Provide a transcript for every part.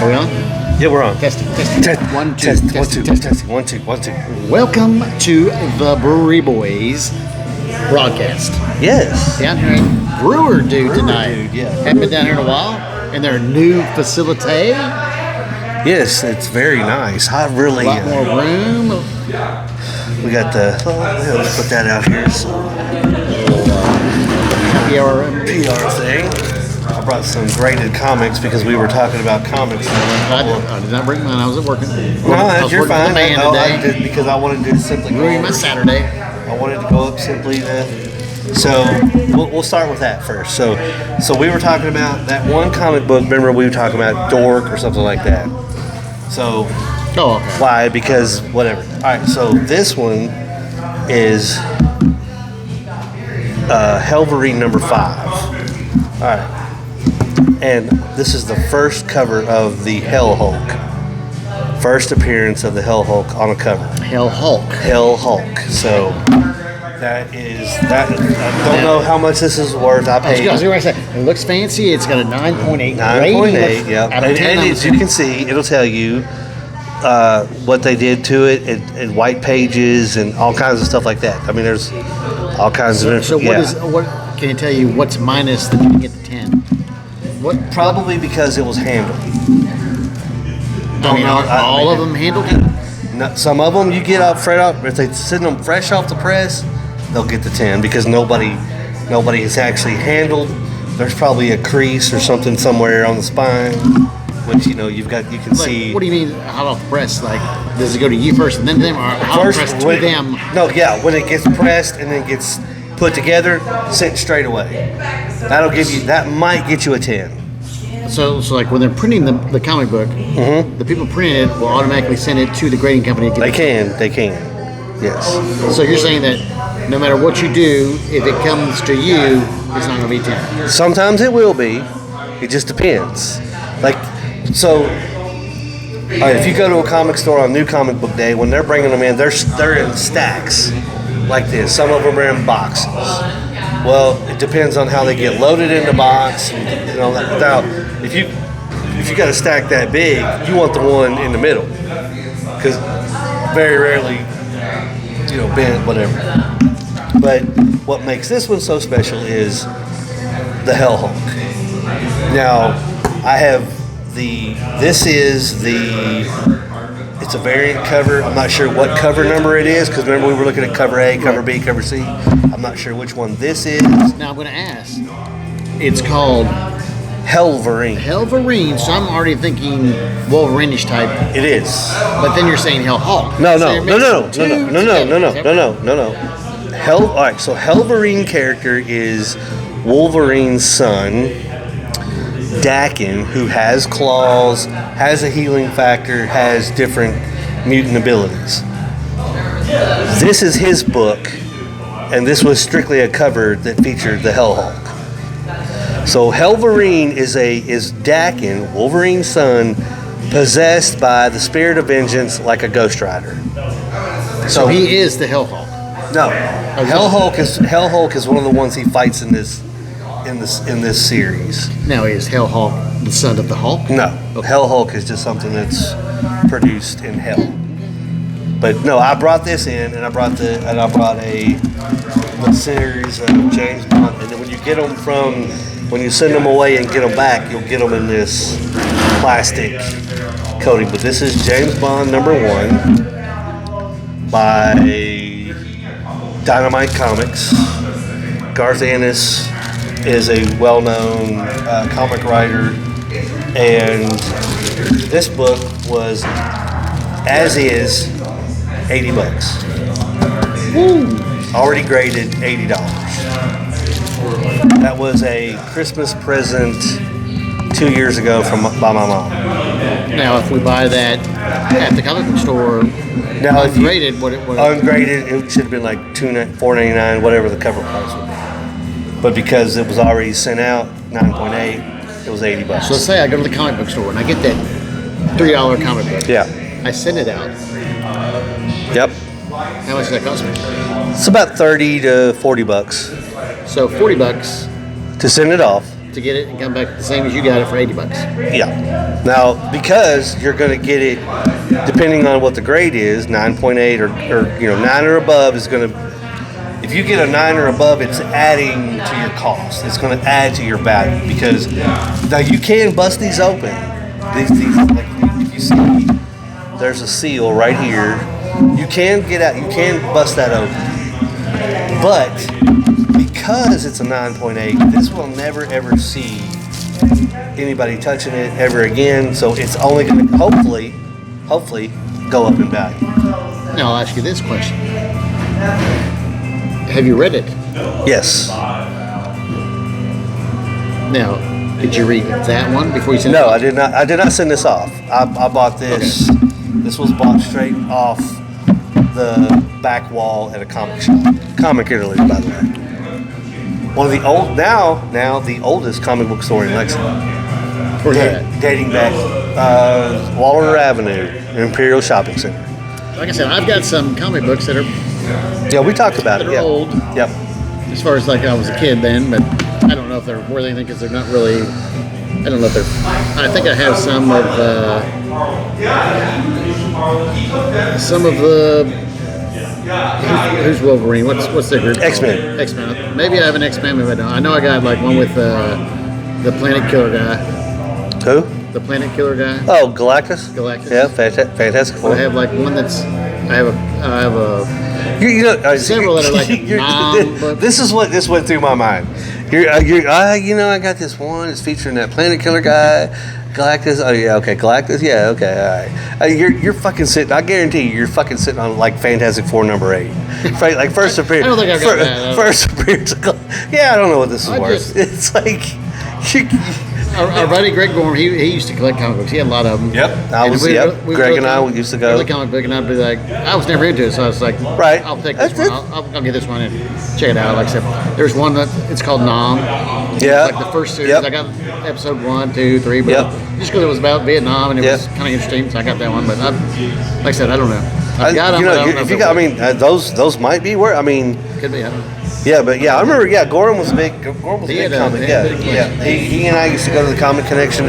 Are we on? Yeah, we're on. Testing. One, two, Testing. testing. 1 2. Welcome to the Brewery Boys broadcast. Yes. Down here in Brewer Dude tonight. Dude, yeah. Haven't been down here in a while. In their new facility. Yes, it's very nice. I really. A lot more room. We got the. Let's put that out here. So, PR thing. I brought some graded comics because we were talking about comics. I did not bring mine. I was at work. No, you're fine. I did because I wanted to simply. Ruin my Saturday. I wanted to go up simply to. So we'll start with that first. So we were talking about that one comic book. Remember we were talking about Dork or something like that. So okay. Why? Because whatever. All right. So this one is Helverine number 5. All right. And this is the first cover of the Hell Hulk. First appearance of the Hell Hulk on a cover. Hell Hulk. So that is that. I don't know how much this is worth. I paid. I was going to say, it looks fancy. It's got a 9.8. 9.8. Yeah. Out of 10, and as you can see, it'll tell you what they did to it and white pages and all kinds of stuff like that. I mean, there's all kinds of. So what can it tell you? What's minus that you can get the 10? What? Probably because it was handled. All of them handled? No, some of them you get if they send them fresh off the press, they'll get the 10 because nobody has actually handled. There's probably a crease or something somewhere on the spine, which you can see. What do you mean hot off the press? Like, does it go to you first and then them, or hot off the press to them? No, yeah, when it gets pressed and then gets put together, sent straight away. That might get you a 10. So like when they're printing the comic book, the people printing it will automatically send it to the grading company. They can, yes. So you're saying that no matter what you do, if it comes to you, it's not going to be 10. Sometimes it will be. It just depends. If you go to a comic store on New Comic Book Day, when they're bringing them in, they're in stacks like this. Some of them are in boxes. Well, it depends on how they get loaded in the box. Now, if you got a stack that big, you want the one in the middle because very rarely, bent whatever. But what makes this one so special is the Hell Hulk. Now, I have it's a variant cover. I'm not sure what cover number it is because remember we were looking at cover A, cover B, cover C. I'm not sure which one this is. Now I'm going to ask. It's called Helverine, so I'm already thinking Wolverine-ish type. It is. But then you're saying Hell Hulk. No. All right, so Helverine character is Wolverine's son, Dakin, who has claws, has a healing factor, has different mutant abilities. This is his book, and this was strictly a cover that featured the Hell Hulk. So Helverine is Dakin, Wolverine's son, possessed by the spirit of vengeance like a Ghost Rider. So he is the Hell Hulk. No, Hell Hulk is one of the ones he fights in this series. Now is Hell Hulk the son of the Hulk? No, okay. Hell Hulk is just something that's produced in hell. But no, I brought this in, and I brought a series of James Bond, and then when you send them away and get them back, you'll get them in this plastic coating. But this is James Bond number 1 by Dynamite Comics. Garth Ennis is a well-known comic writer, and this book was, as is, $80. Woo. Already graded $80. That was a Christmas present 2 years ago by my mom. Now, if we buy that at the comic book store, ungraded, ungraded, it should have been like $4.99, whatever the cover price would be. But because it was already sent out, 9.8, it was $80. So let's say I go to the comic book store and I get that $3 comic book. Yeah. I send it out. Yep. How much does that cost me? It's about $30 to $40. So $40 to send it off. to get it and come back the same as you got it for $80. Yeah. Now, because you're going to get it, depending on what the grade is, 9.8 or 9 or above is going to. If you get a 9 or above, it's adding to your cost. It's going to add to your value because now you can bust these open. These like if you see, there's a seal right here. You can get out. You can bust that open, but because it's a 9.8, this will never ever see anybody touching it ever again. So it's only going to hopefully go up in value. Now I'll ask you this question. Have you read it? Yes. Now, did you read that one before you sent it? No, I did not. I did not send this off. I bought this. Okay. This was bought straight off the back wall at a comic shop. Comic Italy, by the way. One of the now the oldest comic book store in Lexington. Where's that? Dating back Waller Avenue, Imperial Shopping Center. Like I said, I've got some comic books that are Yeah, we talked about it. They're Yeah. old. Yep. as far as like I was a kid then, but I don't know if they're worth anything because they're not really. I don't know if they're. I think I have some of the. Who's Wolverine? What's their group? X-Men. X-Men. Maybe I have an X-Men, but I know I got like one with the Planet Killer guy. Who? The Planet Killer guy. Oh, Galactus. Galactus. Yeah, Fantastic Four. I have like one that's. I have a. You know, Several that are like this is what this went through my mind. I got this one. It's featuring that Planet Killer guy, Galactus. Oh yeah, okay, Galactus. Yeah, okay, all right. You're fucking sitting. I guarantee you're fucking sitting on like Fantastic Four number 8, like first appearance. I don't think I got that. First appearance. Yeah, I don't know what this is worth. It's like. Our buddy Greg Gorham, he used to collect comic books. He had a lot of them. Yep. Greg and I used to go. The comic book, and I'd be like, I was never into it, so I was like, right. I'll take this one. I'll get this one and check it out. Like I said, there's one that it's called Nam. Yeah. It's like the first series. Yep. I got episode 1, 2, 3, but Yep. just because it was about Vietnam and it was kind of interesting, so I got that one. But like I said, I don't know. I got them. If you got, those might be worth. I mean, could be. I don't know. Yeah, but yeah, I remember. Yeah, Gorham was a big. Gorham was a big comic. Yeah. He and I used to go to the Comic Connection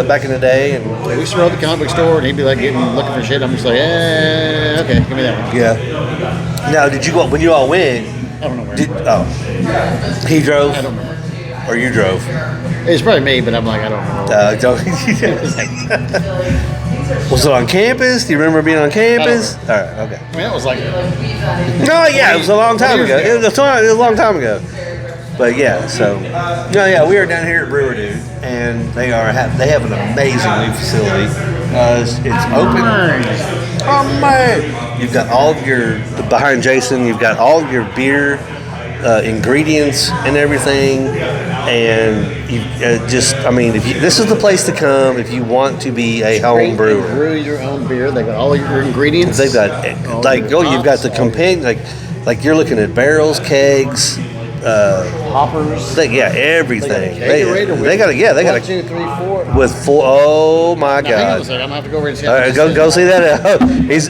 back in the day, and we used to roll the comic book store, and he'd be like looking for shit. I'm just like, okay, give me that one. Yeah. Now, did you go when you all went? I don't know where. He drove. I don't remember. Or you drove? It's probably me, but I'm like, I don't know. Was it on campus? Do you remember being on campus? All right, okay. I mean, that was like. No, yeah, it was a long time ago. It was a long time ago. But yeah, so we are down here at Brewer Dude, and they have an amazing new facility. It's open. Oh man! You've got all of your behind Jason. You've got all of your beer ingredients and everything, and you this is the place to come if you want to be a home brewer. Brew your own beer. They got all your ingredients. They've got you've got the companion like you're looking at barrels, kegs, hoppers. Everything. They got 1, 2, 3, 4 with 4. Oh my now, hang on a God! second. I'm gonna have to go over and see. All right, go see that. He's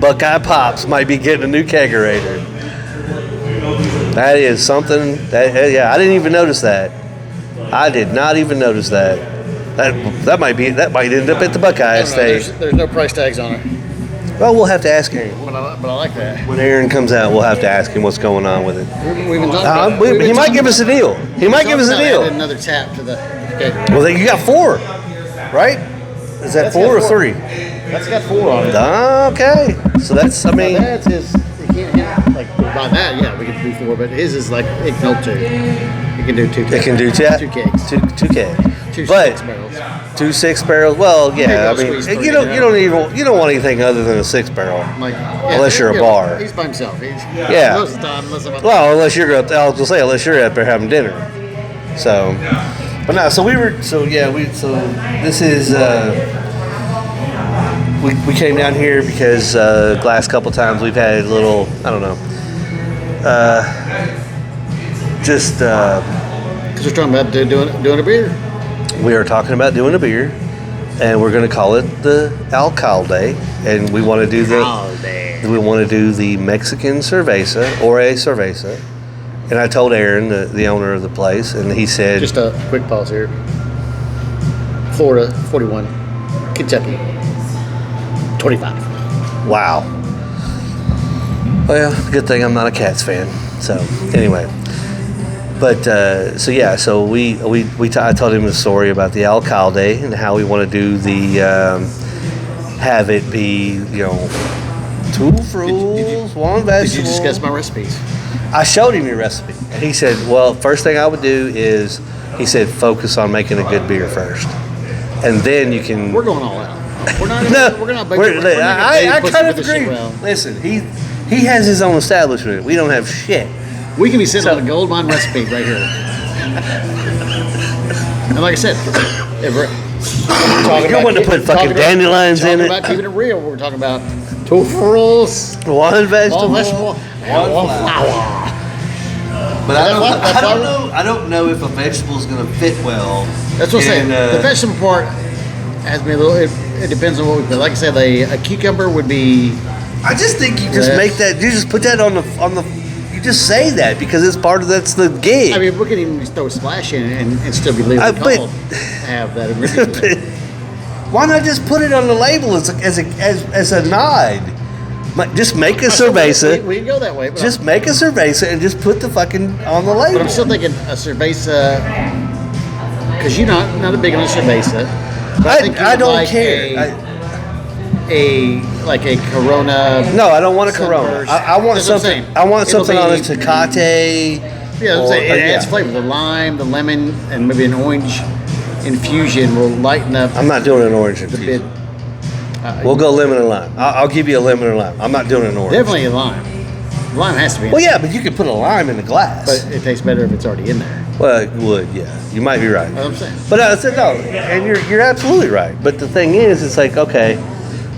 Buckeye Pops might be getting a new kegerator. That is something that I didn't even notice that. I did not even notice that. That might end up at the Buckeye estate. There's no price tags on it. Well, we'll have to ask him. But I like that. When Aaron comes out, we'll have to ask him what's going on with it. We've been talking about, he might give us a deal. He might give us a deal. Add another tap to the kegerator. Well, you got 4, right? Is that 4 or 3? That's got 4 on it. Okay, so that's That's his. He can't like by that. Yeah, we can do 4, but his is like it can hold 2. It can do 2. It can do 2 kegs. 2 kegs. 2 but 6 barrels. 2 6-barrels. Well, yeah. I mean, you don't want anything other than a 6-barrel, unless you're a bar. He's by himself. Most of the time, unless you're up there having dinner. So, but no. So this is. We came down here because the last couple times we've had a little, I don't know, because we're talking about doing a beer. We are talking about doing a beer, and we're going to call it the Alcalde, and we want to do the Mexican cerveza or a cerveza, And I told Aaron, the owner of the place, and he said, Just a quick pause here. Florida, 41. Kentucky, 25. wow. Well, good thing I'm not a Cats fan. So anyway, but so I told him the story about the alcalde and how we want to do the have it be, you know, 2 fruits, 1 vegetable. Did you discuss my recipes? I showed him your recipe, and he said, well, first thing I would do is, he said, focus on making a good beer first, and then you can. We're going all out. We're not. No, we're not. I kind of agree. Listen, he has his own establishment. We don't have shit. We can be sitting on a gold mine recipe right here. And like I said, if we're talking You're wanting to put fucking dandelions in it. Talking about keeping it real. We're talking about 2 fruits, 1 vegetable, 1 vegetable, and 1 flower. But I don't know if a vegetable is going to fit well. That's what I'm saying. The vegetable part has me a little. It depends on what we put. Like I said, a cucumber would be. I just think you just make that. You just put that on the. You just say that because it's part of that's the gig. I mean, we can even throw a splash in and still be legally called. Have that ingredient. Why not just put it on the label as a nod? Just make a cerveza. We can go that way. But just make a cerveza and just put the fucking on the label. But I'm still thinking a cerveza because you're not a big on a cerveza. I don't care. Like a Corona. No, I don't want a Corona. I want something. I want something on a Tecate. Yeah, it adds flavor. The lime, the lemon, and maybe an orange infusion will lighten up. I'm not doing an orange infusion. We'll go lemon and lime. I'll give you a lemon and lime. I'm not doing an orange. Definitely a lime. Lime has to be. Well, yeah, but you can put a lime in a glass. But it tastes better if it's already in there. Well, it would, yeah. You might be right. That's what I'm saying. But I said no, and you're absolutely right. But the thing is, it's like, okay,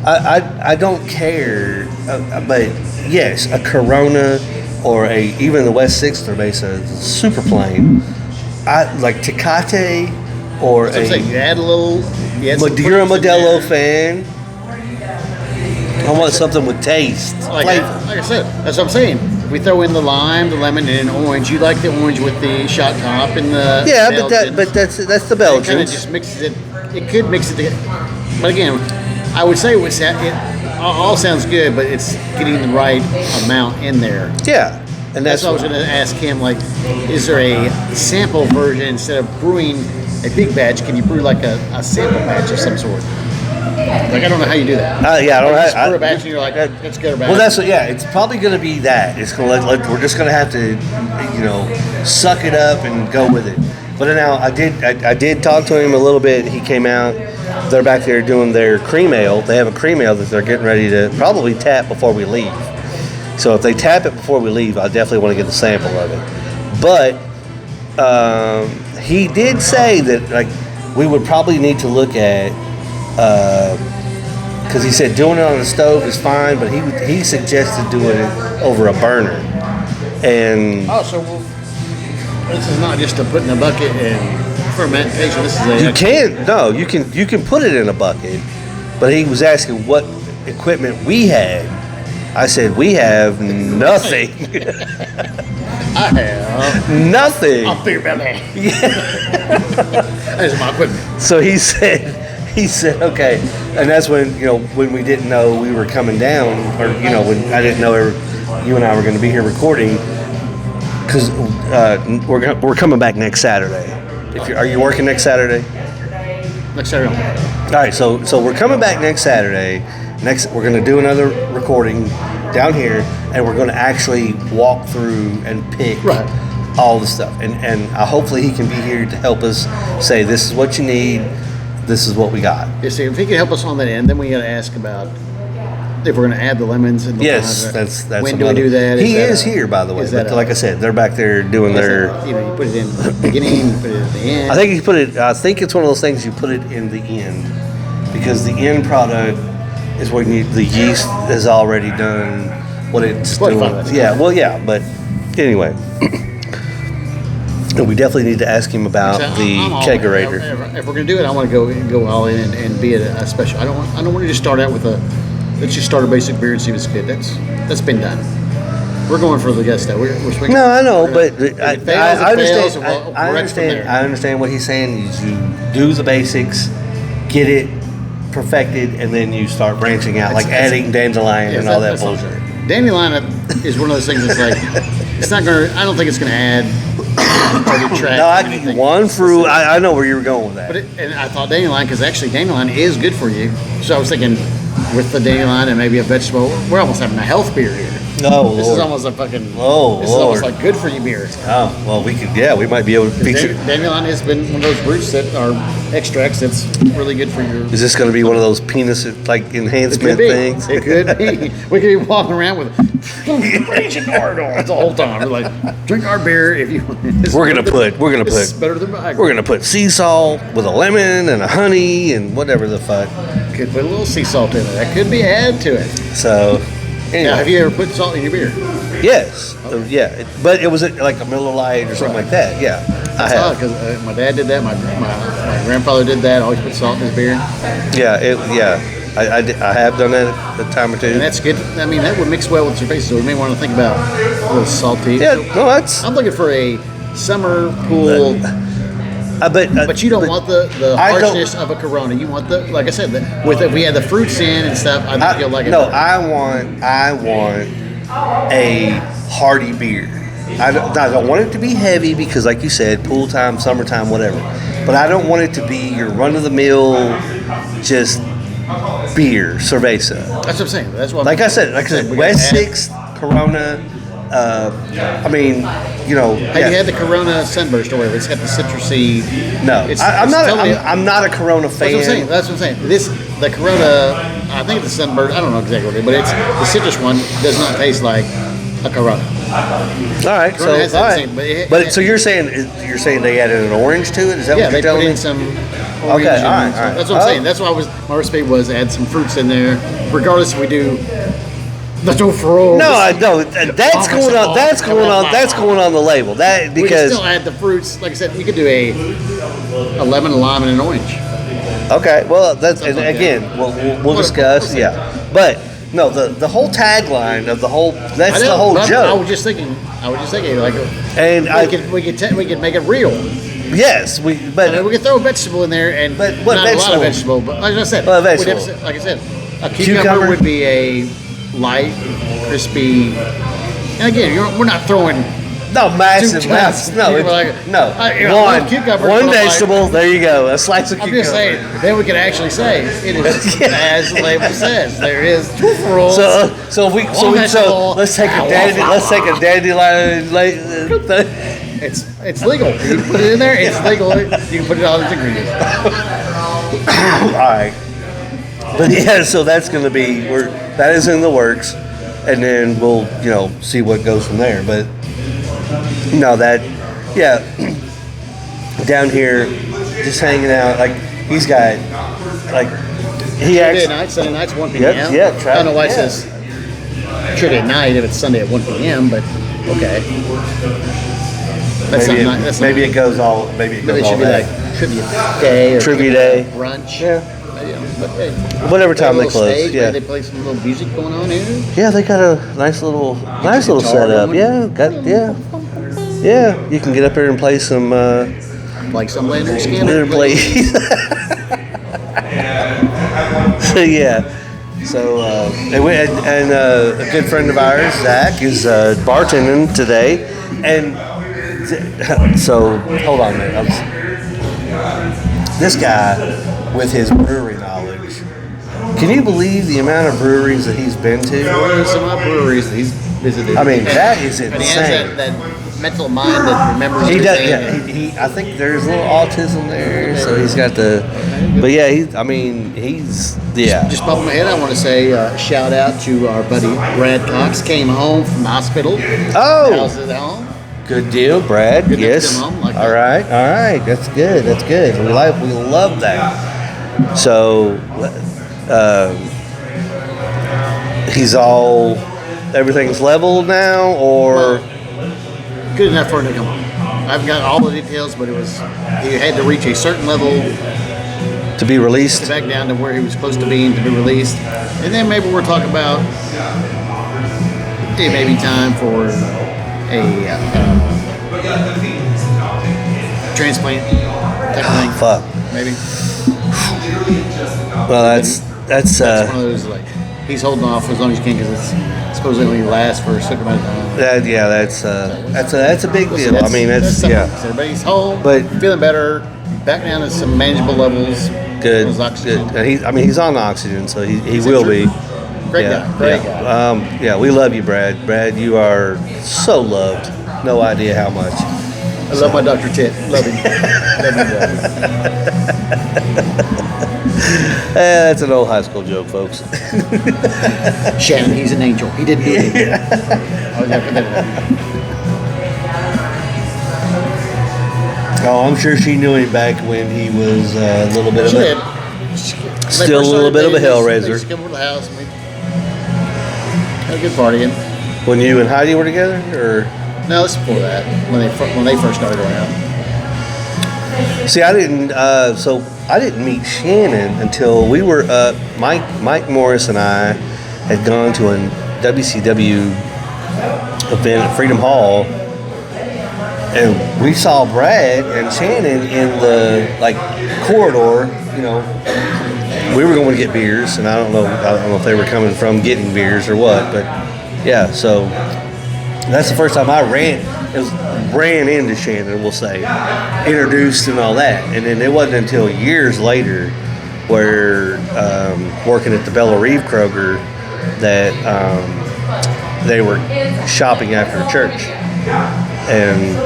I don't care, but yes, a Corona or even the West Sixth Cerveza is super plain. I like Tecate or I'm saying you add a little. You're a Modelo fan. I want something with taste. Like I said, that's what I'm saying. We throw in the lime, the lemon, and an orange. You like the orange with the shot top and the but that's the Belgians. It kind of just mixes it. It could mix it together. But again, I would say it all sounds good, but it's getting the right amount in there. Yeah, and that's what I was going to ask him. Like, is there a sample version instead of brewing a big batch? Can you brew like a sample batch of some sort? Like, I don't know how you do that. I don't know. Brew a batch and you're like, let's get a batch. Well, it's probably going to be that. It's going to we're just going to have to, suck it up and go with it. But now I did talk to him a little bit. He came out. They're back there doing their cream ale. They have a cream ale that they're getting ready to probably tap before we leave. So if they tap it before we leave, I definitely want to get a sample of it. But he did say that we would probably need to look at. Because he said doing it on the stove is fine, but he suggested doing it over a burner. And so this is not just to put in a bucket and fermentation. This is you can put it in a bucket, but he was asking what equipment we had. I said we have nothing. I have nothing. I'll figure about that. That's my equipment. So he said, okay, and that's when when we didn't know we were coming down, or when I didn't know you and I were going to be here recording, because we're coming back next Saturday. Are you working next Saturday? Next Saturday. All right, so we're coming back next Saturday. We're going to do another recording down here, and we're going to actually walk through and pick all the stuff, and hopefully he can be here to help us say this is what you need. This is what we got. You see, if he can help us on that end, then we got to ask about if we're going to add the lemons and the that's when do we do that? He is here, by the way. But like I said, they're back there doing their. You put it in the beginning, you put it at the end. I think it's one of those things you put it in the end, because the end product is what you need. The yeast has already done what it's doing. Yeah, well, yeah, but anyway. We definitely need to ask him about the kegerator. If we're gonna do it, I want to go all in and be a special. I don't want to just start out with let's just start a basic beer and see if it's good. That's been done. We're going for the gusto. We're swinging. No, I know, but If I it fails, it fails, understand. and we'll I correct from understand. there. I understand what he's saying. Is you do the basics, get it perfected, and then you start branching out, like adding dandelion and all that bullshit. Dandelion is one of those things that's like, it's not going to, I don't think it's going to add or detract. No, I anything. one fruit. I know where you were going with that. But and I thought dandelion, because actually dandelion is good for you. So I was thinking with the dandelion and maybe a vegetable, we're almost having a health beer here. Oh, This Lord. is almost a fucking, Oh, this is almost Lord. like good for you beer. Oh, well, we might be able to feature. Dandelion has been one of those roots that are extracts that's really good for your. Is this going to be one of those penis like It enhancement could be. things? It could be. We could be walking around with Agent Ardor the whole time. We're like, drink our beer if you. We're gonna put It's better than Viagra. we're gonna put sea salt with a lemon and a honey and whatever the fuck. Could put a little sea salt in it. That could be added to it. So anyway, Now, have you ever put salt in your beer? yes, yeah, but it was like a Miller Lite or something like that. Yeah, I have. Because my dad did that. My grandfather did that. Always put salt in his beer, I have done that a time or two. and that's good. I mean, that would mix well with cerveza. So we may want to think about a little salty. Yeah, no, that's. I'm looking for a summer pool. But you don't want the I don't- harshness of a Corona. You want the, like I said, if we had the fruits in and stuff, I think you'll like it. No, better. I want a hearty beer. I don't want it to be heavy because, like you said, pool time, summertime, whatever. But I don't want it to be your run-of-the-mill, just beer, cerveza. That's what I'm saying. That's what. Like I said, we West gotta add- 6th, Corona. I mean, you know. Have you had the Corona Sunburst or whatever? It's got the citrusy. No, I'm I'm not a Corona fan. That's what I'm saying. The Corona, I think it's the Sunburst. I don't know exactly what it is, but it's the citrus one does not taste like a Corona. All right, Corona has so that all right. same- But so you're saying they added an orange to it? Is that Yeah, what they you're put telling in me? some. Okay, Orange and all right. That's what I'm saying. That's why my recipe was add some fruits in there, regardless if we do the tofu. No, I don't. That's going on. That's going on the label. That We can because still add the fruits. Like I said, you could do a lemon, a lime, and an orange. okay. Well, that's and Something like again we'll discuss. Yeah, but no, the whole tagline of the whole that's the whole I joke. was just thinking like, And we could make it real. yes, I mean, we could throw a vegetable in there, and But what not a lot of vegetable? vegetable. But like I said, What we'd have vegetable? to- like I said, a cucumber Cucumber? would be a light, crispy. And again, we're not throwing. no massive, Two massive. tons. No, You're like, no. I love cucumber, One but I'm like- vegetable. There you go. A slice of I'm cucumber. just saying. Then we could actually say it is Yeah. as the label says. There is two rolls. So vegetable. let's take a dandelion. It's legal. You can put it in there. It's legal. You can put it on its ingredients. All right. But yeah, so that's going to be that is in the works, and then we'll see what goes from there. But no, down here, just hanging out. Like he's got Sunday nights 1 p.m. Yep, I don't know why it says trivia at night if it's Sunday at 1 p.m. But okay. That's maybe not nice. maybe it goes all Maybe it should be day. like trivia day or Trivia day. brunch. Yeah. But hey, Whatever time got a they little close. stage, Yeah. maybe they play some little music going on here. Yeah, they got a nice little guitar setup. going. Yeah. You can get up there and play some. Like some Leonard Play. Skinner. So yeah. So and a good friend of ours, Zach, is bartending today, and so hold on a minute. This guy with his brewery knowledge. Can you believe the amount of breweries that he's been to? Some of my breweries that he's visited. I mean, that is And he insane. has that mental mind that remembers He does. everything. Yeah, I think there's a little autism there, so he's got the. But yeah, he's yeah. Just popping my head, I want to say shout out to our buddy Brad Cox. Came home from the hospital. Oh, How's it at home? good deal, Brad. Good Yes. to come home like All that. right. That's good. We love that. So, he's everything's leveled now, or Good enough for him to come home. I haven't got all the details, but he had to reach a certain level to be released. back down to where he was supposed to be and to be released. And then maybe we're talking about it may be time for a transplant type of thing. Fuck. Maybe. Well, that's One of those like he's holding off as long as he can because it's supposedly only lasts for a certain amount of time. that's a big deal. I mean, that's something. yeah. So everybody's home, But- feeling better, back down to some manageable levels. Good, His oxygen. good. And he's on oxygen, so he Is will it be. true? Great guy. Great guy. Yeah, we love you, Brad. Brad, you are so loved. No idea how much. I love my Dr. Tit. Love him. Love him. That's an old high school joke, folks. Shannon, he's an angel. He didn't do anything. I was gonna put that in. Oh, I'm sure she knew him back when he was a little bit She of did. a. Still Still a little bit of a hellraiser. They used to come over to the house and we had a good partying. When you and Heidi were together, or No, it's before that. When they first started going out. see, I didn't. So I didn't meet Shannon until we were up. Mike Morris and I had gone to a WCW event at Freedom Hall, and we saw Brad and Shannon in the corridor. You know, we were going to get beers, and I don't know if they were coming from getting beers or what, but yeah. So that's the first time I ran into Shannon. We'll say introduced and all that, and then it wasn't until years later, where working at the Bella Reeve Kroger, that they were shopping after church and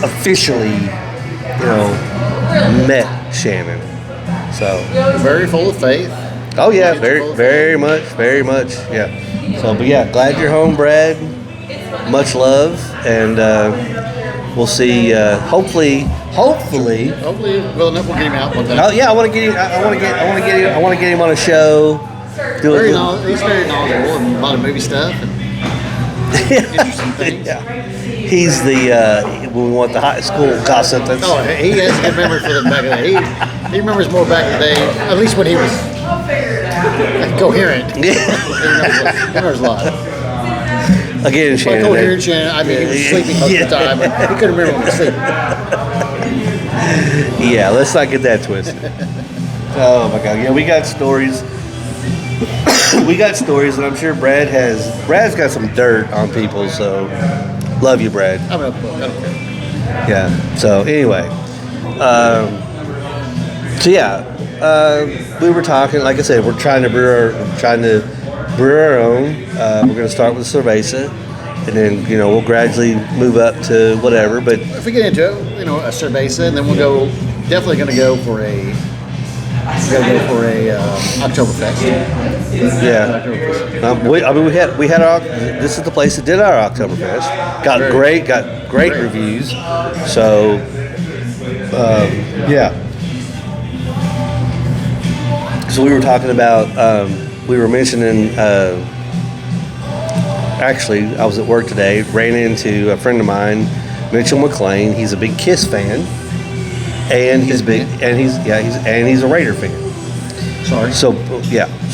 officially, met Shannon. So Very full of faith. oh yeah, very much, yeah. So but yeah, glad you're home, Brad. Much love, and we'll see. Hopefully. Hopefully, well enough, we'll get him out one time. Oh yeah, I want to get him. I want to get him on a show. Do it. He's very knowledgeable and a lot of movie stuff and interesting things. Yeah. He's the when we want the high school gossip. That's, Oh, he has a good memory for the back of the day. He remembers more back in the day, at least when he was coherent. He remembers a lot. again, By Shannon. coherent, Shannon, I mean he was sleeping most of the time, but he couldn't remember when he was sleeping. Yeah, let's not get that twisted. Oh my God! Yeah, we got stories. We got stories, and I'm sure Brad's got some dirt on people. So, love you, Brad. I'm gonna book. I don't care. Yeah. So anyway, we were talking. Like I said, we're trying to brew our own. We're going to start with cerveza, and then we'll gradually move up to whatever. But If we get into it, a cerveza, and then we'll definitely going to go for a Oktoberfest. yeah, we had our. This is the place that did our Oktoberfest. Got great reviews. So yeah. So we were talking about. We were mentioning. Actually, I was at work today. Ran into a friend of mine, Mitchell McLean. He's a big Kiss fan, and he's a Raider fan. Sorry. So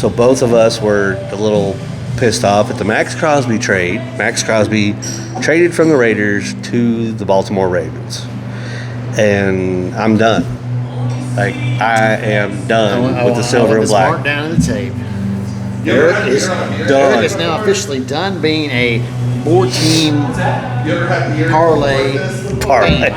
both of us were a little pissed off at the Max Crosby trade. Max Crosby traded from the Raiders to the Baltimore Ravens, and I'm done. Like I am done with the silver and black. Mark down in the tape. Eric is now officially done being a 4-team parlay.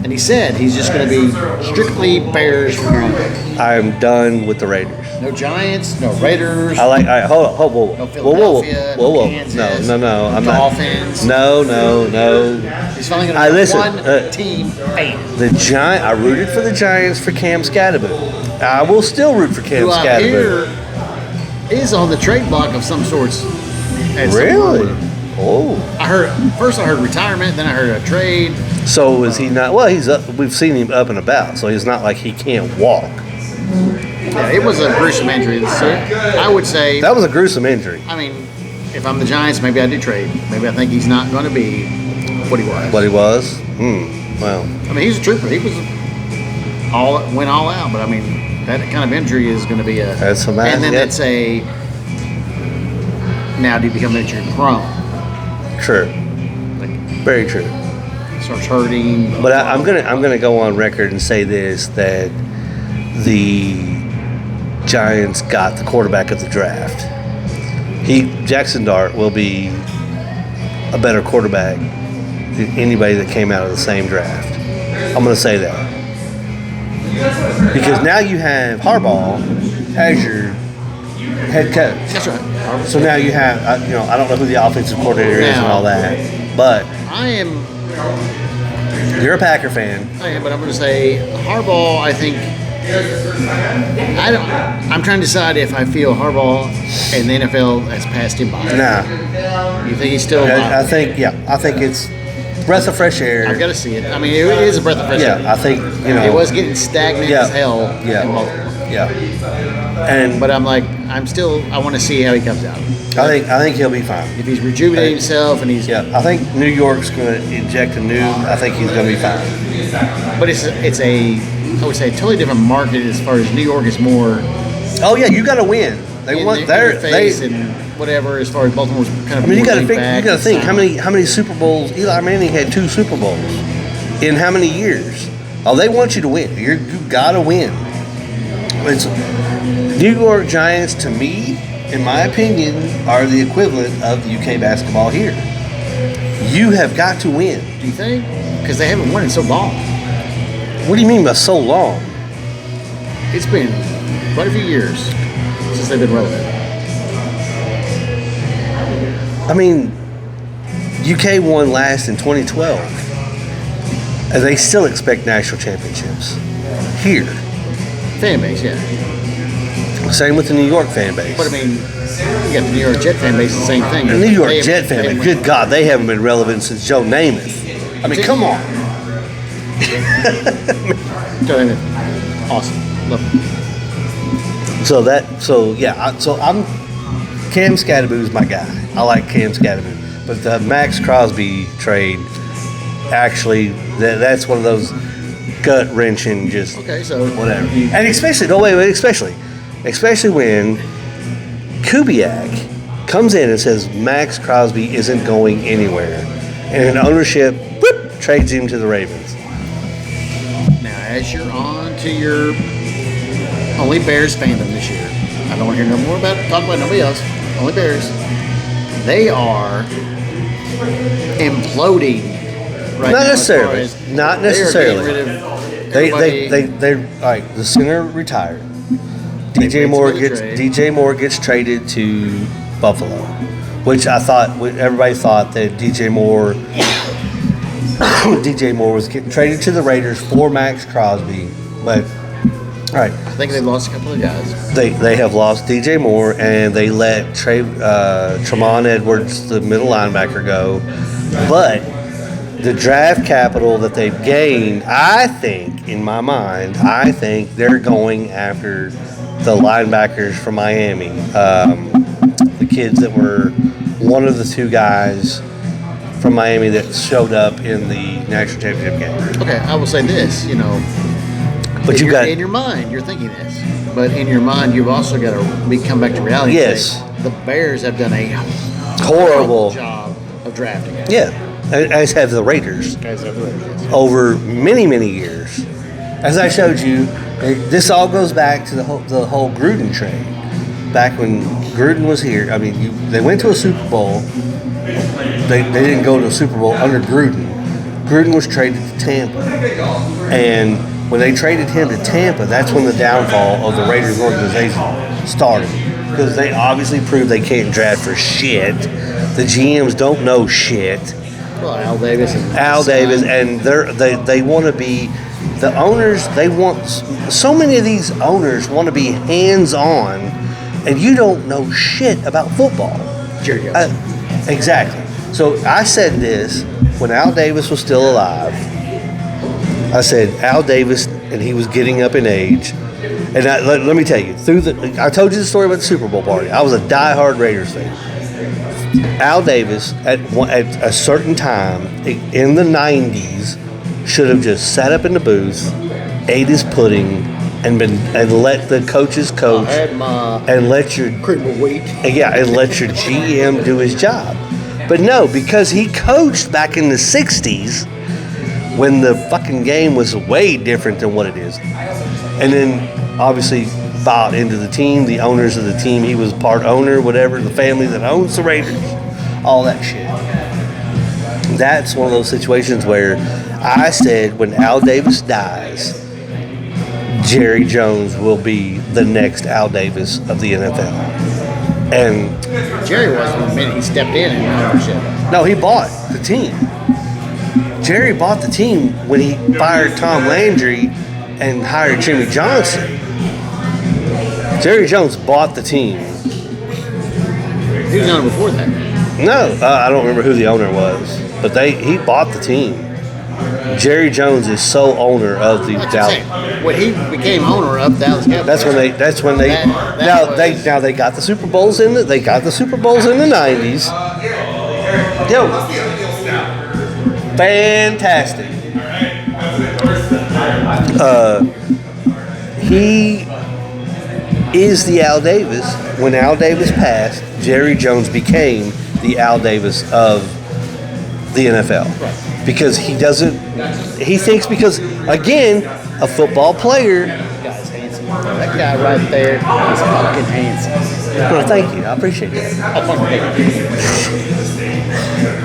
And he said he's just going to be strictly Bears from now on. I'm done with the Raiders. No Giants, no Raiders. Hold on, No Philadelphia, no Kansas, no, I'm Dolphins. not. No. He's finally going to be listen, one team fan. I rooted for the Giants for Cam Scatterboot. I will still root for Cam Who I Scatterboot. hear is on the trade block of some sorts. at some Really? point. Oh. I heard retirement, then I heard a trade. So is he not? Well, he's up. We've seen him up and about, so he's not like he can't walk. Yeah, it was a gruesome injury. So I would say That was a gruesome injury. I mean, if I'm the Giants, maybe I do trade. Maybe I think he's not going to be what he was. What he was? Well, I mean, he's a trooper. He went all out. But I mean, that kind of injury is going to be That's a man, and then yeah. it's a Now do you become injury prone? True. Like, Very true. starts hurting. But I'm gonna go on record and say this, that the Giants got the quarterback of the draft. Jackson Dart will be a better quarterback than anybody that came out of the same draft. I'm gonna say that. Because now you have Harbaugh as your head coach. That's right. So now you have, I don't know who the offensive coordinator is and all that, but I am, you're a Packer fan. but I'm going to say Harbaugh. I think I'm trying to decide if I feel Harbaugh and the NFL has passed him by. Nah, You think he's still alive? I think it's breath of fresh air. I've got to see it. I mean, it is a breath of fresh air. Yeah, I think It was getting stagnant as hell. Yeah. in Baltimore. Yeah, and But I'm like, I want to see how he comes out. I think he'll be fine. If he's rejuvenated himself and he's, Yeah, I think New York's going to inject I think he's going to be fine. but it's I would say a totally different market as far as New York is more. Oh yeah, you got to win. They want their face and whatever as far as Baltimore's kind of. I mean, you got to think how many Super Bowls. Eli Manning had 2 Super Bowls in how many years? Oh, they want you to win. You got to win. It's New York Giants, to me, in my opinion, are the equivalent of the UK basketball here. You have got to win. Do you think? Because they haven't won in so long. What do you mean by so long? It's been quite a few years since they've been relevant. I mean, UK won last in 2012. And they still expect national championships here. Fan base, yeah. Same with the New York fan base. But I mean, you got the New York Jet fan base, the same thing. The New York Jet fan base, good God, they haven't been relevant since Joe Namath. I mean, come on. Awesome. Love it. So I'm Cam Scadaboo's my guy. I like Cam Scadaboo. But the Max Crosby trade, actually, that's one of those gut wrenching, just Okay, so whatever. And especially when Kubiak comes in and says Max Crosby isn't going anywhere, and ownership trades him to the Ravens. Now, as you're on to your only Bears fandom this year, I don't want to hear no more talk about nobody else. Only Bears. They are imploding right now. Not necessarily. They are getting rid of They all right. The center retired. DJ Moore gets traded to Buffalo, which everybody thought that DJ Moore was getting traded to the Raiders for Max Crosby, but all right. I think they've lost a couple of guys. They have lost DJ Moore, and they let Tremont Edwards, the middle linebacker, go, but the draft capital that they've gained, I think they're going after the linebackers from Miami. The kids that were one of the 2 guys from Miami that showed up in the national championship game. Okay, I will say this, But in your mind, you're thinking this. But in your mind, you've also got to come back to reality. Yes. And say, the Bears have done a horrible job of drafting. Yeah. As have the Raiders. Over many, many years. As I showed you, this all goes back to the whole Gruden trade. Back when Gruden was here, I mean, they went to a Super Bowl. They didn't go to a Super Bowl under Gruden. Gruden was traded to Tampa. And when they traded him to Tampa, that's when the downfall of the Raiders organization started. Because they obviously proved they can't draft for shit. The GMs don't know shit. Well, Al Davis, and they want to be the owners. They want so many of these owners want to be hands-on, and you don't know shit about football. Exactly. So I said this when Al Davis was still alive. I said Al Davis, and he was getting up in age. And let me tell you, I told you the story about the Super Bowl party. I was a diehard Raiders fan. Al Davis, at a certain time in the 90s, should have just sat up in the booth, ate his pudding, and let the coaches coach I had my and let your cream of wheat. and let your GM do his job. But no, because he coached back in the 60s when the fucking game was way different than what it is. And then obviously bought into the team, the owners of the team, he was part owner, whatever, the family that owns the Raiders, all that shit. That's one of those situations where I said when Al Davis dies, Jerry Jones will be the next Al Davis of the NFL. And Jerry was the minute he stepped in ownership. no, he bought the team. Jerry bought the team when he fired Tom Landry and hired Jimmy Johnson. Jerry Jones bought the team. He was on before that. No, I don't remember who the owner was, but he bought the team. Jerry Jones is sole owner of the Dallas. When he became owner of Dallas Cowboys. That's when they now they got the Super Bowls in the 90s. Yo, fantastic. He is the Al Davis. When Al Davis passed, Jerry Jones became the Al Davis of the NFL. Because he thinks because, again, a football player. That guy's handsome. That guy right there is fucking handsome. Well, thank you. I appreciate that.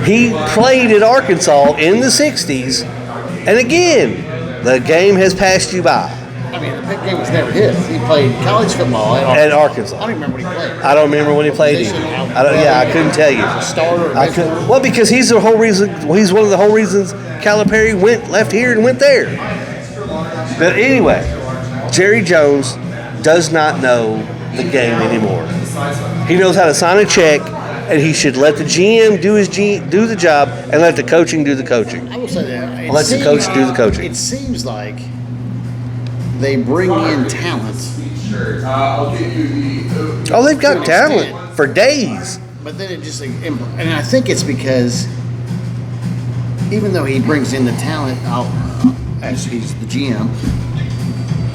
He played at Arkansas in the 60s. And again, the game has passed you by. I mean, the game was never his. He played college football at Arkansas. I don't even remember when he played. I don't remember when he played either. I couldn't tell you. Starter. Well, because he's the whole reason. Well, he's one of the whole reasons Calipari left here and went there. But anyway, Jerry Jones does not know the game anymore. He knows how to sign a check, and he should let the GM do the job, and let the coaching do the coaching. I will say that. Let the coach do the coaching. It seems like they bring in talent. Oh, they've got talent for days. But then it just, and I think it's because even though he brings in the talent, as he's the GM,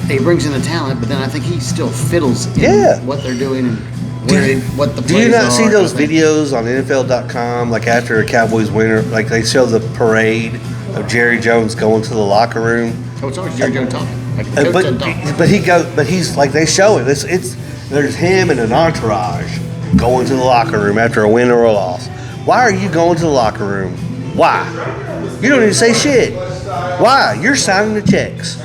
he brings in the talent, but then I think he still fiddles in what they're doing and what the plays are. Do you not see those videos on NFL.com, like after a Cowboys winner, like they show the parade of Jerry Jones going to the locker room? Oh, it's always Jerry Jones talking. But he's like they show it. There's him and an entourage going to the locker room after a win or a loss. Why are you going to the locker room? Why? You don't need to say shit. Why? You're signing the checks.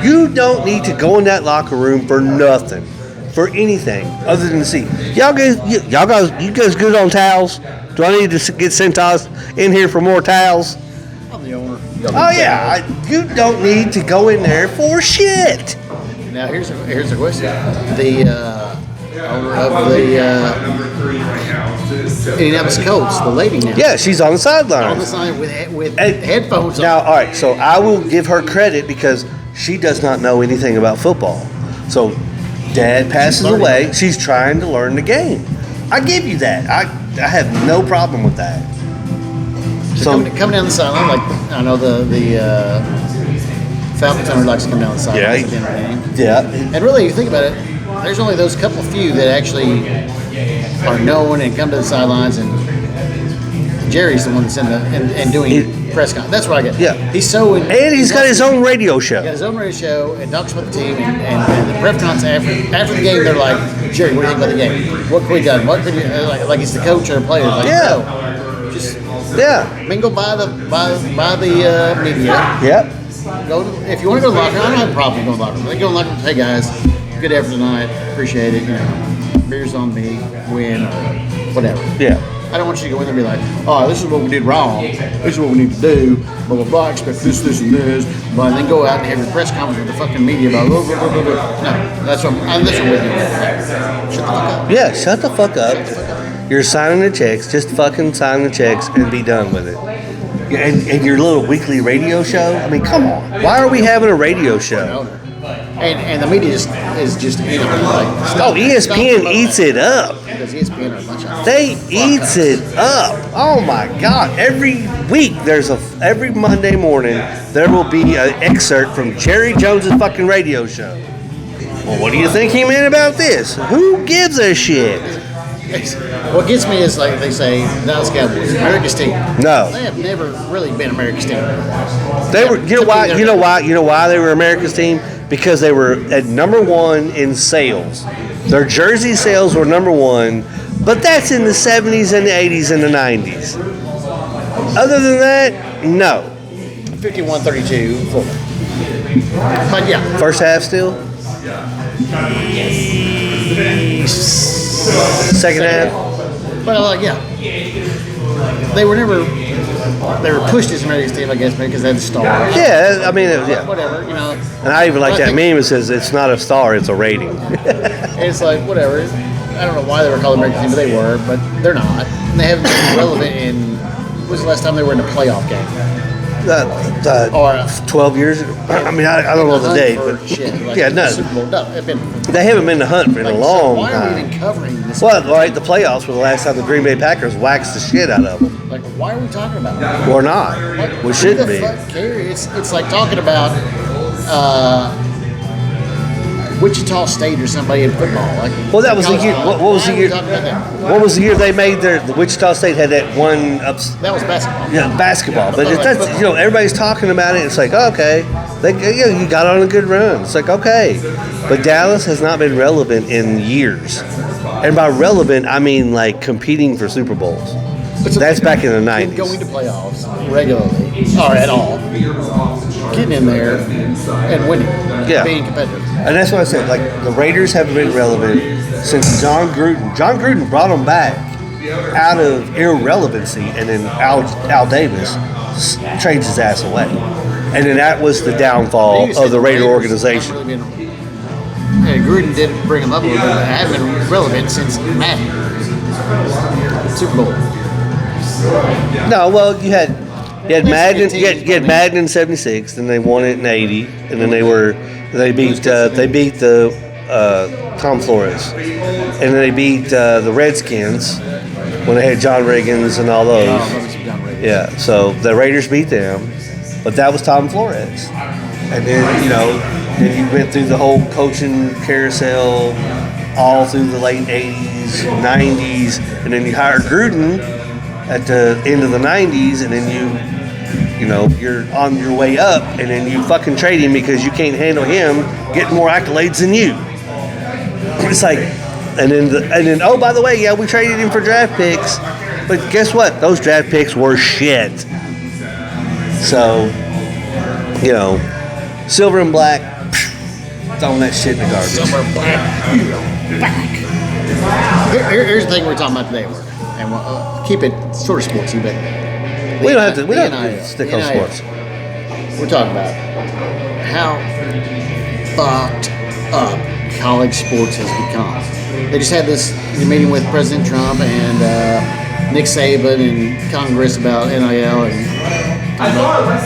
You don't need to go in that locker room for nothing, for anything other than to see. You guys good on towels? Do I need to get Centos in here for more towels? I'm the owner. Oh yeah, you don't need to go in there for shit. Now here's a question: the owner of the Indianapolis Colts, the lady now. Yeah, she's on the sideline. On the side with headphones on. Now, all right, so I will give her credit because she does not know anything about football. So, Dad passes away. She's trying to learn the game. I give you that. I have no problem with that. So coming down the sideline, like I know the Falcons owner likes to come down the sideline at the end of the game. Yeah. And really, you think about it, there's only those couple few that actually are known and come to the sidelines, and Jerry's the one that's in and doing press conference. That's what I get. Yeah. He's got his own radio show. He's got his own radio show and talks about the team, and the press conference after the game, they're like, Jerry, what do you think about the game? What could we done? What could you like? He's the coach or the player. Like, no, just mingle by the media. Yep. If you want to go to the locker room, I don't have a problem going to the locker room. They go to the locker room, hey guys, good effort tonight, appreciate it. Beers on me, win, or whatever. Yeah. I don't want you to go in there and be like, oh, this is what we did wrong. This is what we need to do. Blah, blah, blah. Expect this, and this. But then go out and have your press conference with the fucking media about blah, blah, blah, blah, blah. No, that's what I'm with you. Shut the fuck up. Yeah, shut the fuck up. You're signing the checks. Just fucking sign the checks and be done with it. And your little weekly radio show? I mean, come on. Why are we having a radio show? And the media is just ESPN eats it up. Because ESPN are a bunch of they eats it up. Oh my God! Every week every Monday morning there will be an excerpt from Jerry Jones's fucking radio show. Well, what do you think he meant about this? Who gives a shit? What gets me is like they say, Dallas Cowboys, America's team. No. They have never really been America's team. They were. You know why they were America's team? Because they were at number one in sales. Their jersey sales were number one, but that's in the 70s and the 80s and the 90s. Other than that, no. 51-32 Florida. But yeah. First half still? Second half? Well, yeah. They were never. They were pushed as America's team, I guess, because they had the stars. Yeah, I mean, yeah. Whatever, And I even like that meme that says it's not a star, it's a rating. It's like, whatever. I don't know why they were called American team, but they were, but they're not. And they haven't been relevant in. When was the last time they were in a playoff game? 12 years ago. I mean, I don't know the date, but yeah, no. Super Bowl. No, they haven't been in the hunt in a long why time. are we even covering this? Well, right, the playoffs were the last time the Green Bay Packers waxed the shit out of them. Like, why are we talking about it? Or not. We shouldn't be. Fuck cares? It's like talking about Wichita State or somebody in football. Like, well, that was the year. What was the year? What was the year they made the Wichita State had that one ups? That was basketball. Yeah, basketball. But that's everybody's talking about it. It's like okay, you got on a good run. It's like okay, but Dallas has not been relevant in years, and by relevant I mean like competing for Super Bowls. That's back in the 90s. Going to playoffs regularly or at all, getting in there and winning, being competitive. And that's what I said. Like the Raiders haven't been relevant since John Gruden. John Gruden brought them back out of irrelevancy, and then Al Davis trades his ass away, and then that was the downfall of the Raider organization. Gruden did bring them up a little bit, but haven't been relevant since Madden Super Bowl. No, well, you had Madden. You had Madden in '76, then they won it in '80, and then they beat the Tom Flores, and then they beat the Redskins when they had John Riggins and all those. Yeah, so the Raiders beat them, but that was Tom Flores, and then then you went through the whole coaching carousel all through the late '80s, '90s, and then you hired Gruden at the end of the 90s, and then you're on your way up, and then you fucking trade him because you can't handle him getting more accolades than you. It's like, and then oh, by the way, yeah, we traded him for draft picks, but guess what? Those draft picks were shit. So, silver and black, throwing that shit in the garbage. Silver and black, back. Here's the thing we're talking about today, and we'll keep it sort of sportsy, but we don't have to stick on sports. We're talking about how fucked up college sports has become. They just had this meeting with President Trump and Nick Saban and Congress about NIL and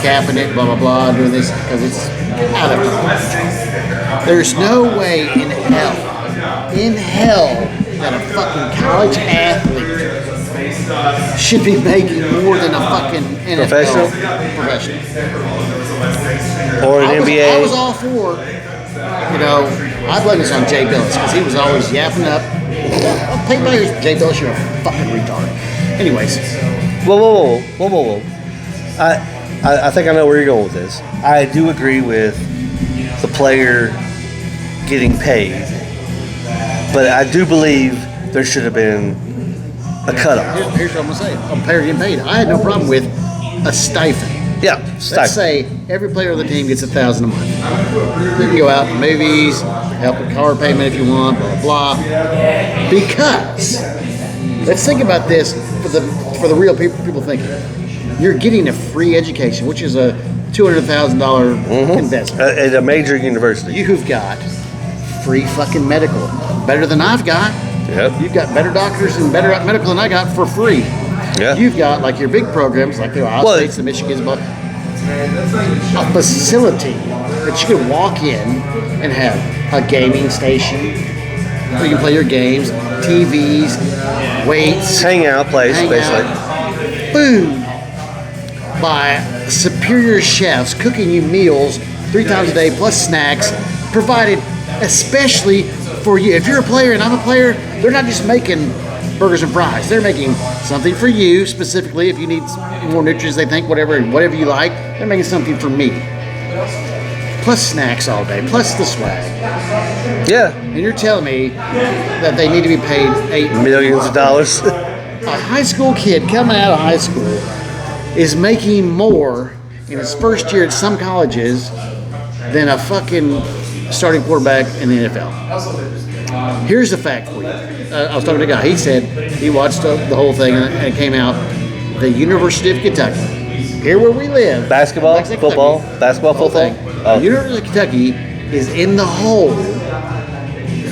capping it, blah blah blah, doing this because it's out of control. There's no way in hell that a fucking college athlete should be making more than a fucking NFL professional. Or an NBA. I was all for, I blame this on Jay Billis because he was always yapping up. Pay players, Jay Billis, you're a fucking retard. Anyways. Whoa. I think I know where you're going with this. I do agree with the player getting paid, but I do believe there should have been a cutoff. Here's what I'm going to say. A player getting paid. I had no problem with a stipend. Yeah, stipend. Let's say every player on the team gets $1,000 a month. You can go out to movies, help with car payment if you want, blah, blah, blah. Because, let's think about this for the real people thinking. You're getting a free education, which is a $200,000 investment. At a major university. You've got free fucking medical. Better than I've got. Yep. You've got better doctors and better medical than I got for free. Yeah. You've got like your big programs like the Ohio States, the Michigans, but a facility that you can walk in and have a gaming station where you can play your games, TVs, weights, hangout place, basically. Food by superior chefs cooking you meals 3 times a day plus snacks, provided especially for you. If you're a player and I'm a player, they're not just making burgers and fries. They're making something for you specifically. If you need more nutrients, they think whatever you like. They're making something for me. Plus snacks all day, plus the swag. Yeah. And you're telling me that they need to be paid Millions of dollars. A high school kid coming out of high school is making more in his first year at some colleges than a fucking starting quarterback in the NFL. Here's the fact for you. I was talking to a guy. He said he watched the whole thing and it came out. The University of Kentucky, here where we live. Basketball, football, basketball, football. The University of Kentucky is in the hole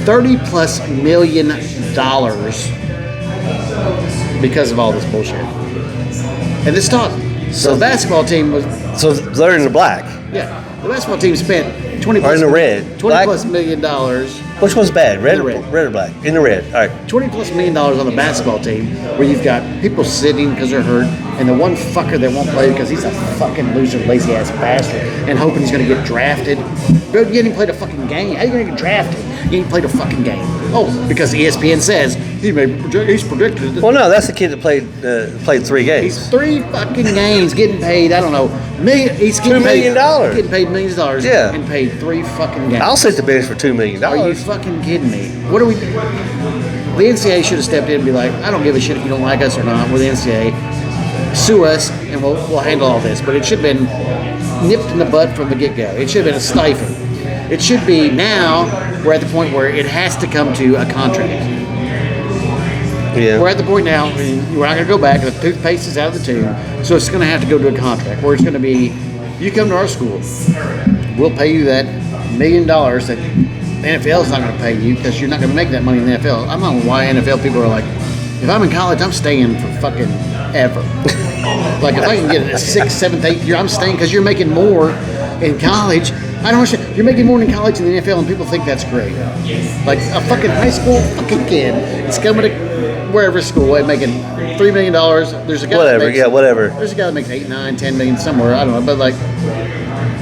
$30+ million because of all this bullshit. And it's taught. So the basketball team was. So they're in the black. Yeah, the basketball team spent 20 Or plus in the red. $20+ million. Which one's bad? Red, In the red. red. Or black? In the red. All right. $20+ million on the basketball team, where you've got people sitting because they're hurt, and the one fucker that won't play because he's a fucking loser, lazy ass bastard, and hoping he's gonna get drafted. Bro, you didn't play the fucking game. How you gonna get drafted? You ain't played a fucking game. Oh, because ESPN says he's predicted. Well, no, that's the kid that played 3 games. He's 3 fucking games getting paid. I don't know. He's getting $2 million. Getting paid millions of dollars. Yeah. And paid 3 fucking games. I'll sit the bench for $2 million. Are you fucking kidding me? What are we? The NCAA should have stepped in and be like, I don't give a shit if you don't like us or not. We're the NCAA. Sue us and we'll handle all this. But it should have been nipped in the butt from the get-go. It should have been a stipend. It should be now. We're at the point where it has to come to a contract. Yeah. We're at the point now. We're not going to go back. The toothpaste is out of the tube, so it's going to have to go to a contract where it's going to be, you come to our school, we'll pay you that $1 million that the NFL is not going to pay you because you're not going to make that money in the NFL. I don't know why NFL people are like, if I'm in college, I'm staying for fucking ever. Like if I can get a 6th, 7th, 8th year, I'm staying because you're making more in college. I don't understand. You're making more in college than the NFL, and people think that's great. Like a fucking high school fucking kid is coming to wherever school and making $3 million. There's a guy Whatever, that makes, yeah, whatever. There's a guy that makes 8, 9, 10 million somewhere. I don't know, but like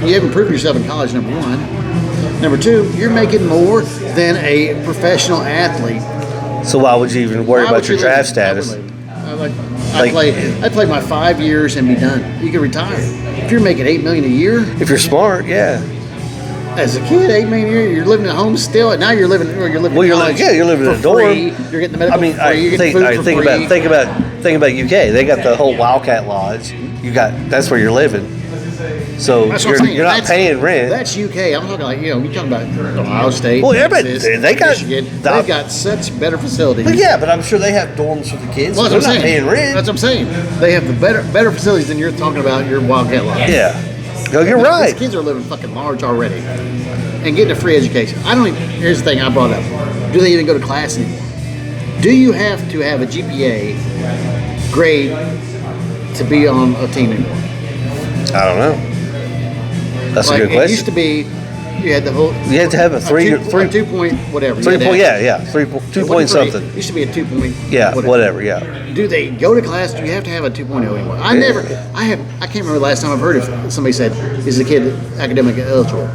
you haven't proved yourself in college. Number one. Number two, you're making more than a professional athlete. So why would you even worry about your draft status? I'd play my 5 years and be done. You can retire. If you're making $8 million a year, If you're smart, yeah. as a kid, $8 million a year, you're living at home still. And now you're living. Well, in you're college you're living in a for dorm. free. You're getting the medical for free. You're getting food for free. Think about UK. They got the whole Wildcat Lodge. That's where you're living. So That's what I'm saying. you're not paying rent. That's UK. I'm talking like you're talking about Ohio State. Well, everybody Texas, they got Michigan. They've got such better facilities. But yeah, but I'm sure they have dorms for the kids. Well, So that's they're what not I'm saying. paying rent. That's what I'm saying. They have the better facilities than you're talking about your Wildcat Lodge. Yeah. No, you're right. These kids are living fucking large already and getting a free education. Here's the thing I brought up. Do they even go to class anymore? Do you have to have a GPA grade to be on a team anymore? I don't know. That's a good It question. used to be you had the whole. You had to have a three 2 point whatever. 3 point, yeah, 2 It point wasn't something. It used to be a 2 point. Yeah, whatever, yeah. Do they go to class? Do you have to have a 2.0 anymore? I can't remember the last time I've heard if somebody said, "Is the kid academic eligible?"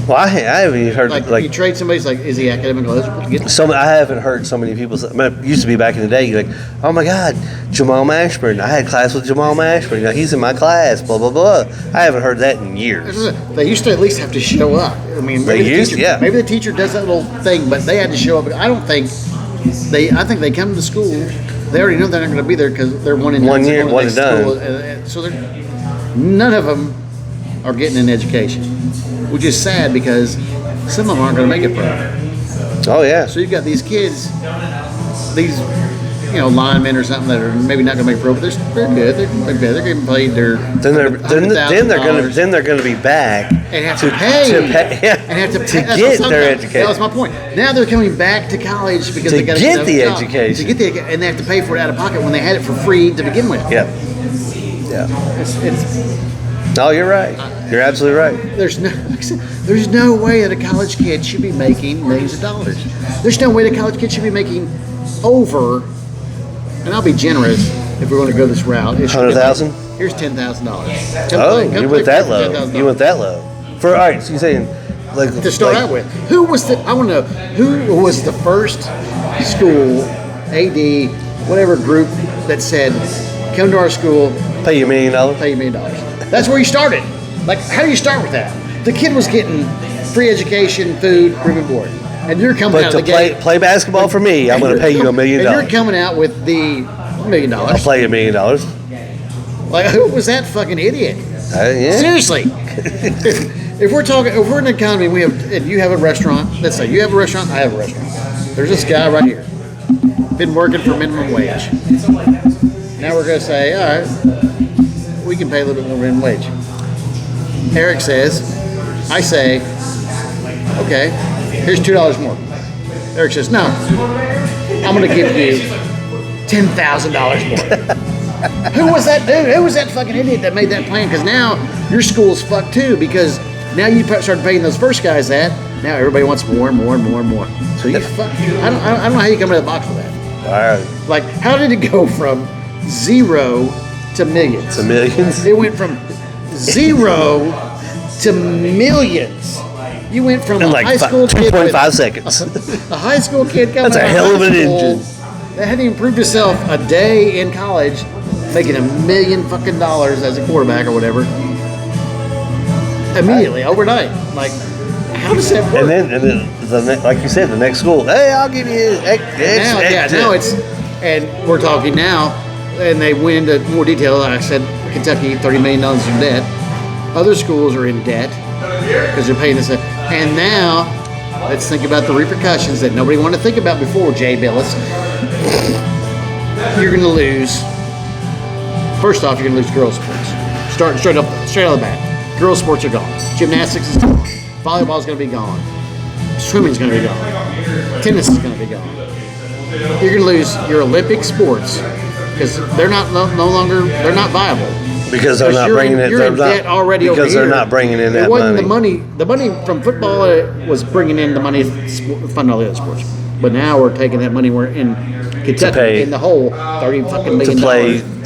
Well, I haven't even heard Like you trade somebody's like, "Is he academic eligible to get?" I haven't heard so many people say, it used to be back in the day, you're like, oh my God, Jamal Mashburn. I had class with Jamal Mashburn. He's in my class, blah, blah, blah. I haven't heard that in years. They used to at least have to show up. I mean, maybe maybe the teacher does that little thing, but they had to show up. I don't think I think they come to school. They already know they're not going to be there because they're one and done. 1 year, one and done. So none of them are getting an education, which is sad because some of them aren't going to make it pro. Oh yeah. So you've got these kids, these linemen or something that are maybe not going to make pro, but they're good. They're getting paid their then they're going to be back and have to pay and have to get their education. That was my point. Now they're coming back to college because they got to get the education. To get and they have to pay for it out of pocket when they had it for free to begin with. Yeah. Yeah. No, you're right. You're absolutely right. There's no way that a college kid should be making millions of dollars. There's no way that a college kid should be making over, and I'll be generous if we're going to go this route. 100,000. Here's $10,000. Oh, you went that low. You went that low. All right, so you're saying to start out with. I want to know who was the first school, AD, whatever group that said, come to our school, pay you $1 million. Pay you $1 million. That's where you started. Like, how do you start with that? The kid was getting free education, food, room and board, and you're coming out of the gate. Play basketball for me, I'm going to pay you $1 million. And you're coming out with the $1 million. I'll play you $1 million. Like, who was that fucking idiot? Yeah. Seriously. If we're in an economy, and you have a restaurant. Let's say you have a restaurant, I have a restaurant. There's this guy right here, been working for minimum wage. Now we're going to say, all right, we can pay a little bit more minimum wage. Eric says, I say, okay, here's $2 more. Eric says, no, I'm going to give you $10,000 more. Who was that dude? Who was that fucking idiot that made that plan? Because now your school's fucked too, because now you start paying those first guys that. Now everybody wants more and more and more and more. So you fuck. I don't know how you come out of the box with that. All right. Like, how did it go from 0 to millions? To millions? It went from 0 to millions. You went from in a high school kid 2.5 seconds. A high school kid coming That's a out hell of an high school engine. that hadn't even proved himself a day in college, making $1 million fucking dollars as a quarterback or whatever. Immediately, overnight. Like, how does that work? And then like you said, the next school, hey, I'll give you X. Now it's, and we're talking now, and they went into more detail. Like I said, Kentucky, $30 million in debt. Other schools are in debt because they're paying this. And now, let's think about the repercussions that nobody wanted to think about before, Jay Billis. You're going to lose. First off, you're going to lose girls' sports. Straight out of the bat. Girls' sports are gone. Gymnastics is gone. Volleyball is going to be gone. Swimming is going to be gone. Tennis is going to be gone. You're going to lose your Olympic sports because they're not viable. Because they're not bringing it. You're in debt already over here. Because they're not bringing in that it wasn't money. The money from football was bringing in the money to fund all the other sports. But now we're taking that money. We're in Kentucky in the whole $30 fucking million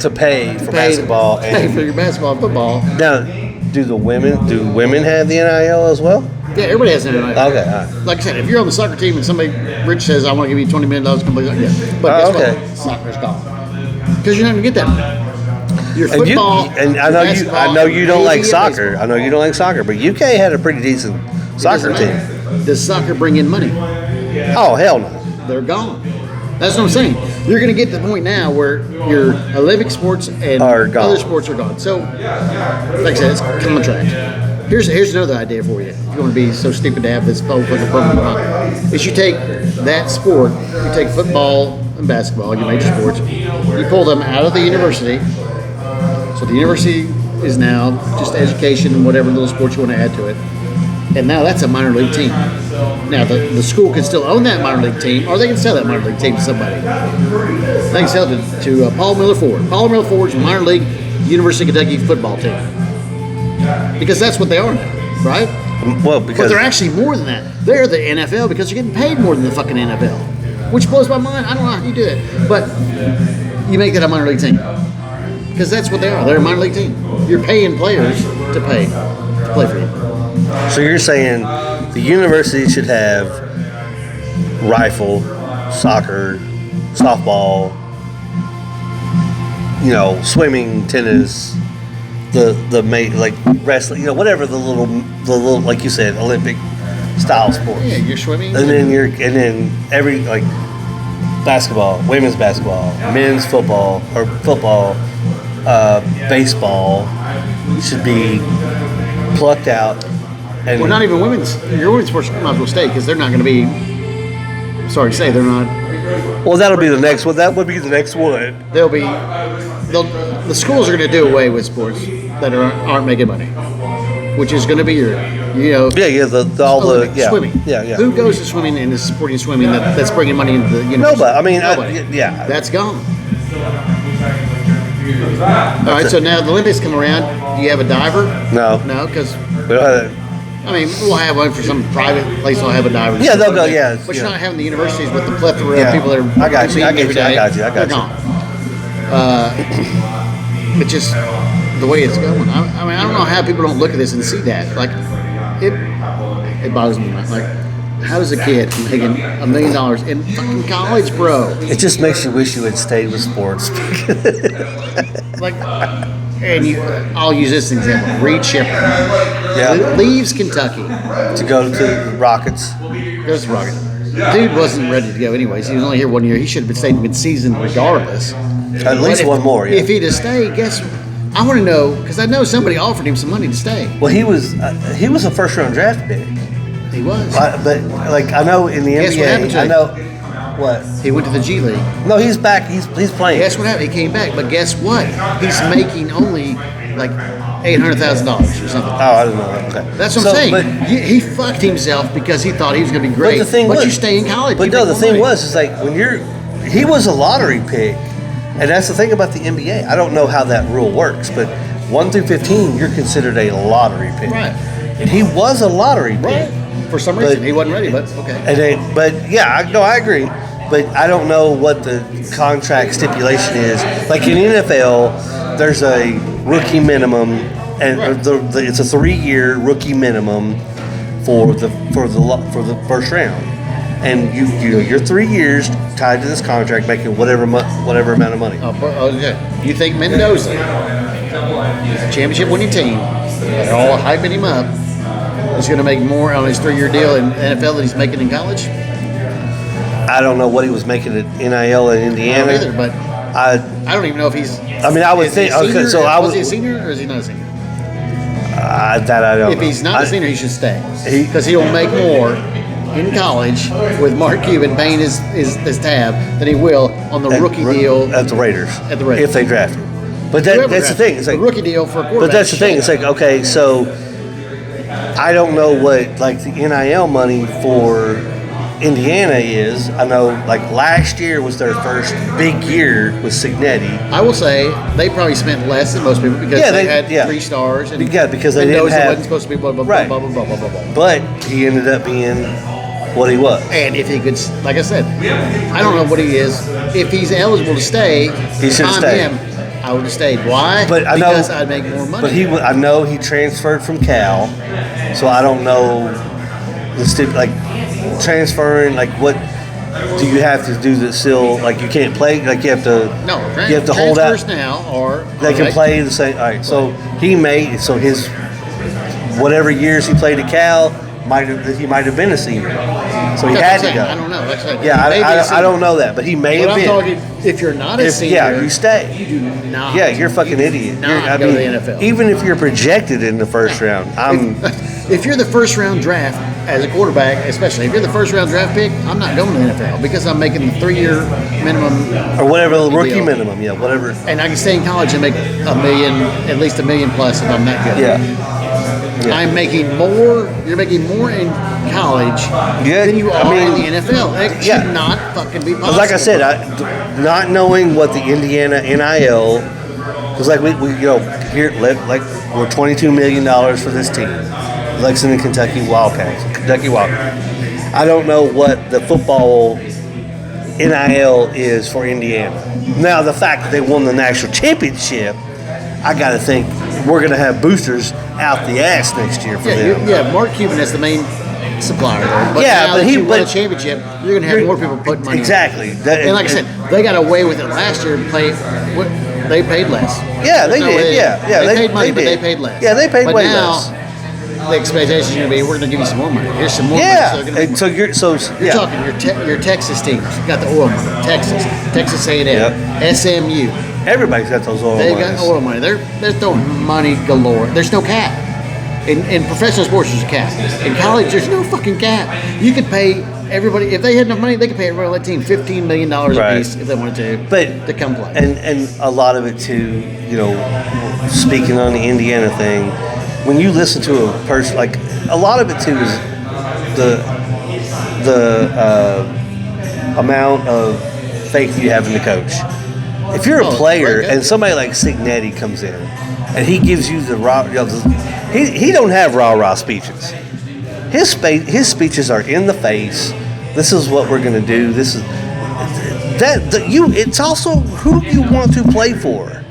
to pay for basketball pay for your basketball and football. Now, do women have the NIL as well? Yeah, everybody has an NIL. Okay, all right. Like I said, if you're on the soccer team and somebody rich says, "I want to give you $20 million," completely, yeah. But guess what? Soccer's gone because you're not going to get that money. Your football, and I know you don't like soccer. I know you don't like soccer, but UK had a pretty decent soccer team. Does soccer bring in money? Oh, hell no. They're gone. That's what I'm saying. You're going to get to the point now where your Olympic sports and other sports are gone. So, like I said, it's contract. Here's another idea for you. If you want to be so stupid to have this fucking program, is you take that sport, you take football and basketball, your major sports, you pull them out of the university. So the university is now just education and whatever little sports you want to add to it. And now that's a minor league team. Now the school can still own that minor league team, or they can sell that minor league team to somebody. They can sell it to Paul Miller Ford. Paul Miller Ford's minor league University of Kentucky football team. Because that's what they are now, right? Well, but they're actually more than that. They're the NFL because you're getting paid more than the fucking NFL, which blows my mind. I don't know how you do it, but you make that a minor league team because that's what they are. They're a minor league team. You're paying players to play for you. So you're saying the university should have rifle, soccer, softball, swimming, tennis, the like wrestling, whatever the little like you said, Olympic style sports. Yeah, you're swimming. And then every like basketball, women's basketball, men's football or football, baseball should be plucked out. And not even women's. Your women's sports might as well stay because they're not going to be. Sorry to say, they're not. Well, that'll be the next one. That would be the next one. The schools are going to do away with sports that aren't making money, which is going to be swimming. Yeah. Who goes to swimming and is supporting swimming that's bringing money into the university? Nobody. Nobody. That's gone. All right, so now the Olympics come around. Do you have a diver? No, because we'll have one for some private place. We'll have a diver. Yeah, they'll go. Yeah, but you're not having the universities with the plethora of people that are. I got you. They're gone. But just the way it's going. I don't know how people don't look at this and see that. Like, It boggles me. Like, how does a kid making $1 million in fucking college, bro? It just makes you wish you had stayed with sports. Like, and I'll use this example. Reed Shepard leaves Kentucky To go to the Rockets. goes to Rockets. Dude wasn't ready to go anyways. He was only here 1 year. He should have been stayed mid-season regardless. At least one more, yeah. If he'd have stayed, I want to know, because I know somebody offered him some money to stay. Well, he was a first round draft pick. He was. But like I know in the Guess what happened NBA, to I him? know what. He went to the G League. No, he's back. He's playing. Guess what happened? He came back, but guess what? He's making only like $800,000 or something. Oh, I don't know that. Okay. That's what I'm saying. But, He fucked himself because he thought he was going to be great. But the thing Once was, you stay in college, But you no, make the more thing money. was, is like he was a lottery pick, and that's the thing about the NBA. I don't know how that rule works, but 1 through 15, you're considered a lottery pick. Right. And he was a lottery pick. Right. For some reason, he wasn't ready, but okay. But yeah, I agree. But I don't know what the contract stipulation is. Like in NFL, there's a rookie minimum, and it's a 3-year rookie minimum for the first round. And you're 3 years tied to this contract, making whatever amount of money. Okay. You think Mendoza, a championship winning team, they're all hyping him up, is going to make more on his 3-year deal in NFL than he's making in college? I don't know what he was making at NIL in Indiana. I don't either, but I don't even know if he's. I mean, I would think. Okay, so I was he a senior or is he not a senior? That I don't know. If he's not a senior, he should stay because he'll make more in college with Mark Cuban paying his tab than he will on the rookie deal at the Raiders. If they draft him. But that's the thing. It's like a rookie deal for a quarterback. But that's the thing. It's like, okay, so I don't know what like the NIL money for Indiana is. I know like last year was their first big year with Signetti. I will say they probably spent less than most people because they had 3 stars. And because they didn't have. Wasn't supposed to be blah, blah, blah, blah, blah, blah, blah, blah, blah. But he ended up being what he was. And if he could, like I said, I don't know what he is. If he's eligible to stay, he should stay. I would have stayed. Why? Because I'd make more money. But I know he transferred from Cal, so I don't know transferring. Like, what do you have to do that still? Like, you can't play. Like, you have to. No, you have to hold out. Now, or they can play the same. All right, so his whatever years he played at Cal he might have been a senior, so he had to go. I don't know. I don't know that, but he may have been. I'm talking, if you're not a senior, yeah, you stay. You do not. Yeah, you're a fucking idiot. Not go to the NFL. Even if you're projected in the first round, if you're the first round draft as a quarterback, especially if you're the first round draft pick, I'm not going to the NFL because I'm making the 3-year minimum or whatever the rookie minimum. Yeah, whatever. And I can stay in college and make $1 million, at least $1 million plus if I'm that good. Yeah. I'm making more. You're making more in college than you are in the NFL. That should not fucking be possible. Like I said, not knowing what the Indiana NIL was like, we here like we're $22 million for this team, Lexington, Kentucky Wildcats. I don't know what the football NIL is for Indiana. Now the fact that they won the national championship, I got to think we're going to have boosters out the ass next year for them. Mark Cuban is the main supplier there. But but he won a championship. You're going to have more people putting money. Exactly. And like I said, they got away with it last year. They paid less. Yeah, they did. They paid money, but they paid less. Yeah, they paid way less. The expectation is going to be, we're going to give you some more money. Here's some more money. So you're talking your Texas teams. You got the oil money. Texas A&M, SMU. Everybody's got those oil money. They got oil money. They're throwing money galore. There's no cap. In professional sports, there's a cap. In college, there's no fucking cap. You could pay everybody, if they had enough money, they could pay everybody on that team $15 million a piece if they wanted to come play. And a lot of it too, speaking on the Indiana thing, when you listen to a person, like a lot of it too is the amount of faith you have in the coach. If you're a player and somebody like Signetti comes in and he gives you the raw, he don't have rah-rah speeches. His speeches are in the face. This is what we're going to do. This is It's also who you want to play for,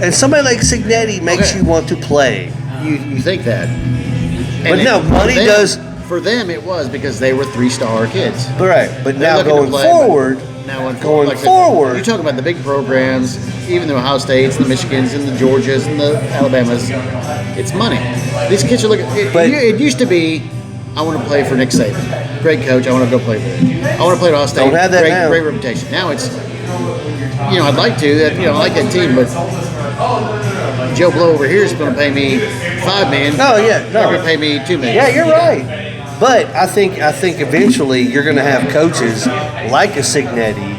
and somebody like Signetti makes you want to play. You think that? But no, money does. For them, it was because they were 3-star kids. Right, but They're now looking to going play, forward, Going forward, you talk about the big programs, even the Ohio States, the Michigans, and the Georgias, and the Alabamas. It's money. These kids are looking. It used to be, I want to play for Nick Saban, great coach. I want to go play for him. I want to play at Ohio State. Don't have that now. Great reputation. Now it's, I'd like to. I like that team, but Joe Blow over here is going to pay me $5 million. No, yeah, no. They're going to pay me $2 million. Yeah, you're right. But I think eventually you're going to have coaches like a Signetti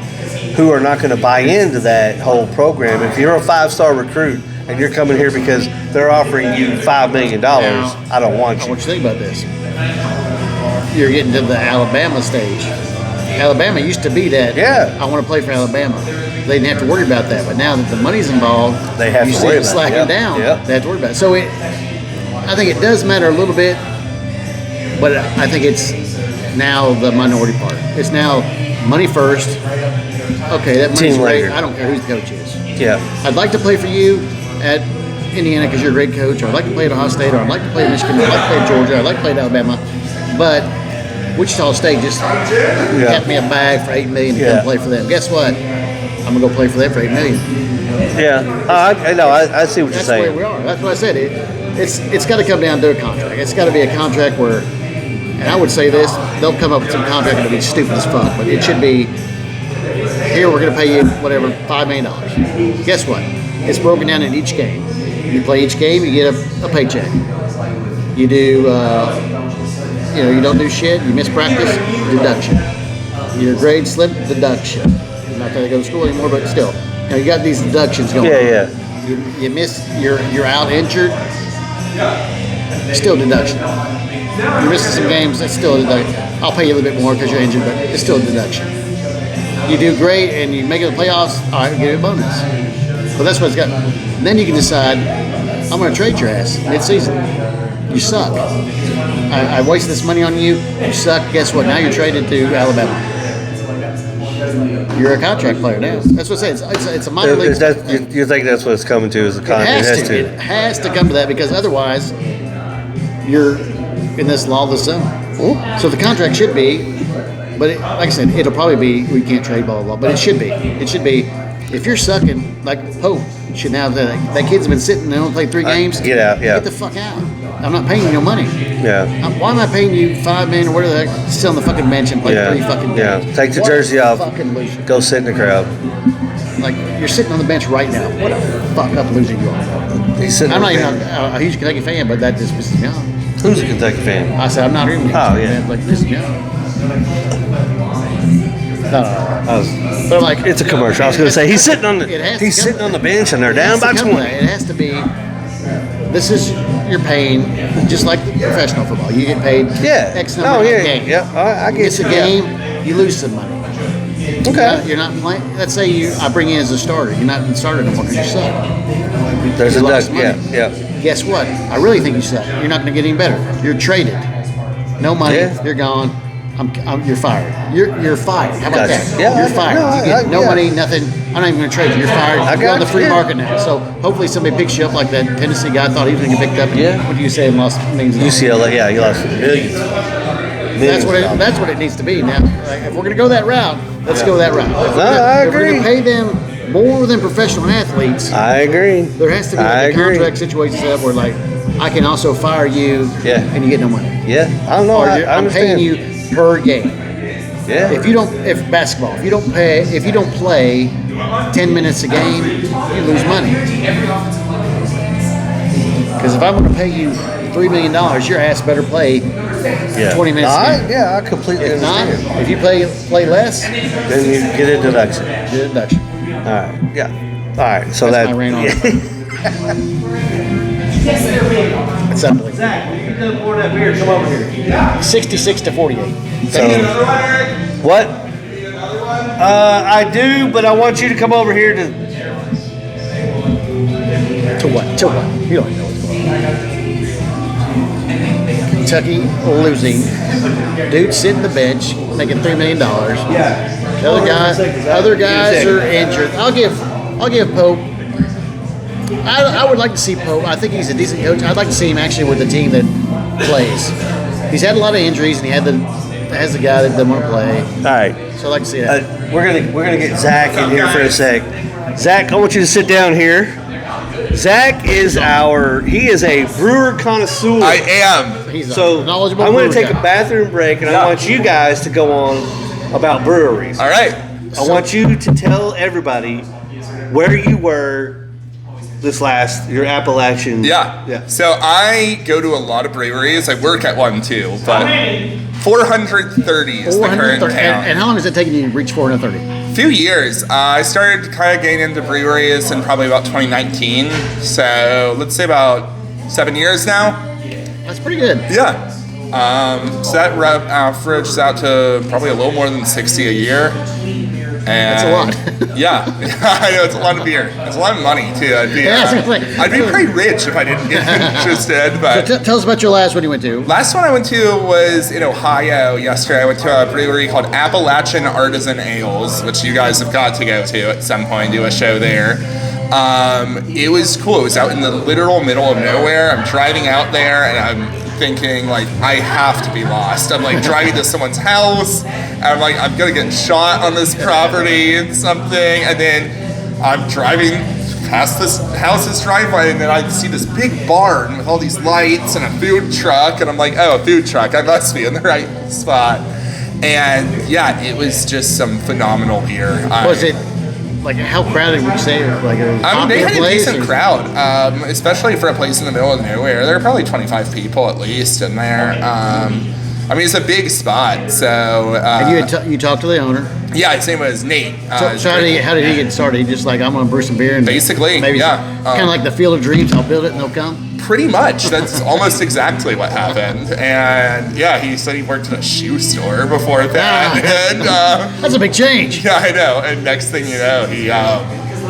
who are not going to buy into that whole program. If you're a 5-star recruit and you're coming here because they're offering you $5 million, I don't want you. I want you to think about this. You're getting to the Alabama stage. Alabama used to be that. Yeah. I want to play for Alabama. They didn't have to worry about that. But now that the money's involved, they have to worry about it. Slacking down. Yep. They have to worry about it. So I think it does matter a little bit. But I think it's now the minority part. It's now money first. Okay, that money's great. I don't care who the coach is. Yeah. I'd like to play for you at Indiana because you're a great coach, or I'd like to play at Ohio State, or I'd like to play at Michigan, or I'd like to play at Georgia, or I'd like to play at Alabama. But Wichita State just kept me a bag for $8 million to come play for them. Guess what? I'm gonna go play for them for $8 million. Yeah, I know. I see what you're saying. That's the way we are. That's what I said. It's got to come down to a contract. It's got to be a contract where. And I would say this, they'll come up with some contract that'll be stupid as fuck, but it should be, here we're going to pay you whatever, $5 million. Guess what? It's broken down in each game. You play each game, you get a paycheck. You do, you don't do shit, you miss practice, deduction. Your grade slip, deduction. Not that I go to school anymore, but still. You got these deductions going on. Yeah. You miss, you're out injured, still deduction. You're missing some games, that's still a deduction. I'll pay you a little bit more because you're injured, but it's still a deduction. You do great and you make it to the playoffs, all right, give you a bonus. So that's what it's got. And then you can decide, I'm going to trade your ass mid-season. You suck. I wasted this money on you. You suck. Guess what? Now you're traded to Alabama. You're a contract player now. That's what I say. It's a minor league. You think that's what it's coming to? Is the contract? It has to come to that because otherwise, you're in this lawless zone. So the contract should be, but like I said, it'll probably be we can't trade blah blah blah. But it should be. It should be if you're sucking like Pope should now that kid's been sitting and only played 3 games. Get out. Yeah. Get the fuck out. I'm not paying you no money. Yeah. Why am I paying you $5 million or whatever the heck? Sit on the fucking bench and play 3 fucking games. Yeah. Take the jersey off. Fucking loser. Go sit in the crowd. Like you're sitting on the bench right now. What a fuck up loser you are. He's sitting. I'm not even a huge Kentucky fan, but that just pisses me off. Who's a Kentucky fan? I said I'm not even. Oh yeah. Like pisses me off. No. But I'm like, it's a commercial. I was going to say he's sitting on the sitting on the bench and they're down by 20. It has to be. This is you're paying just like professional football. You get paid X number of games. Yeah, I get it's a game. You lose some money. Okay. You're not playing. Let's say I bring you in as a starter. You're not starter anymore because you suck. There's a duck. Yeah. Guess what? I really think you suck. You're not going to get any better. You're traded. No money. Yeah. You're gone. You're fired. You're fired. How about that? Yeah, you're fired. You get no money, nothing. I'm not even going to trade you. You're fired. You're on the free market now. So hopefully somebody picks you up like that Tennessee guy thought he was going to get picked up. And what do you say? Lost millions. UCLA. Yeah, you lost millions. That's what it needs to be now. Like, if we're going to go that route, let's go that route. I agree. If we're going to pay them more than professional athletes, I agree. There has to be like a contract situation set up where like I can also fire you, and you get no money. Yeah, I don't know. I'm paying you per game. Yeah. If basketball, if you don't play 10 minutes a game, you lose money. Because if I'm going to pay you $3 million, your ass better play 20 minutes. I completely understand. If you play less, then you get a deduction. All right. Yeah. All right. So that's my rain on. It's unbelievable. Zach, you can pour that beer. Come over here. 66-48. So, what? I do, but I want you to come over here to what? To what? You don't know what's going on. Kentucky losing. Dude sitting the bench, making $3 million. Yeah. Other guys are injured. I'll give Pope. I would like to see Pope. I think he's a decent coach. I'd like to see him actually with a team that plays. He's had a lot of injuries, and has the guy that doesn't want to play. All right. So I like to see that. We're gonna get Zach in here for a sec. Zach, I want you to sit down here. Zach is he is a brewer connoisseur. I am. He's a So knowledgeable I'm going to brewer take guy. a bathroom break, and I want you guys to go on about breweries. All right. I want you to tell everybody where you were your Appalachian. Yeah. So I go to a lot of breweries. I work at one too, but 430 is the current 430. count. And how long has it taken you to reach 430? Few years. I started kind of getting into breweries in probably about 2019. So let's say about 7 years now. That's pretty good. Yeah. So that averages out to probably a little more than 60 a year. That's a lot. Yeah, I know, it's a lot of beer. It's a lot of money too. I'd be pretty rich if I didn't get interested. But So tell us about your last one you went to. last one I went to was in Ohio yesterday. I went to a brewery called Appalachian Artisan Ales, which you guys have got to go to at some point, do a show there. It was cool. It was out in the literal middle of nowhere. I'm driving out there and I'm thinking like I have to be lost. I'm like driving to someone's house and I'm like I'm gonna get shot on this property and something, and then I'm driving past this house's driveway and then I see this big barn with all these lights and a food truck, and I'm like, oh, a food truck, I must be in the right spot. And yeah, it was just some phenomenal beer. Was it like how crowded would you say? Like a they had a place, decent or? crowd, especially for a place in the middle of nowhere. There were probably 25 people at least in there. I mean, it's a big spot, so... and you talked to the owner. Yeah, his name was Nate. So how did he get started? He just like, I'm going to brew some beer? And Basically, maybe yeah. Kind of like the Field of Dreams. I'll build it and they'll come? Pretty much. That's almost exactly what happened. And yeah, he said he worked at a shoe store before that. And, that's a big change. Yeah, I know. And next thing you know, he...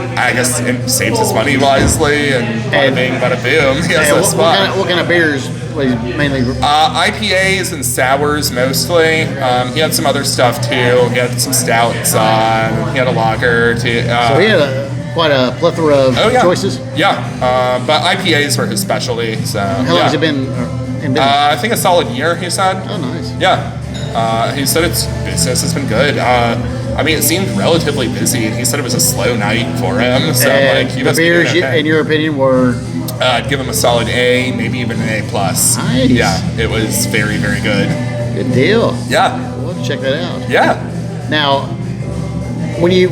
I guess saves his money wisely, and bada bing, bada boom. He has a spot. What kind of beers was he mainly? IPAs and sours mostly. He had some other stuff too. He had some stouts. He had a lager too. So he had quite a plethora of choices. Yeah, but IPAs were his specialty. So how long has it been? I think a solid year. He said. Oh, nice. Yeah. He said business has been good. I mean, it seemed relatively busy, and he said it was a slow night for him. So, and like, he the must beers, be doing okay. in your opinion, were? I'd give him a solid A, maybe even an A+. Nice. Yeah, it was very, very good. Good deal. Yeah. We'll have to check that out. Yeah. Now, when you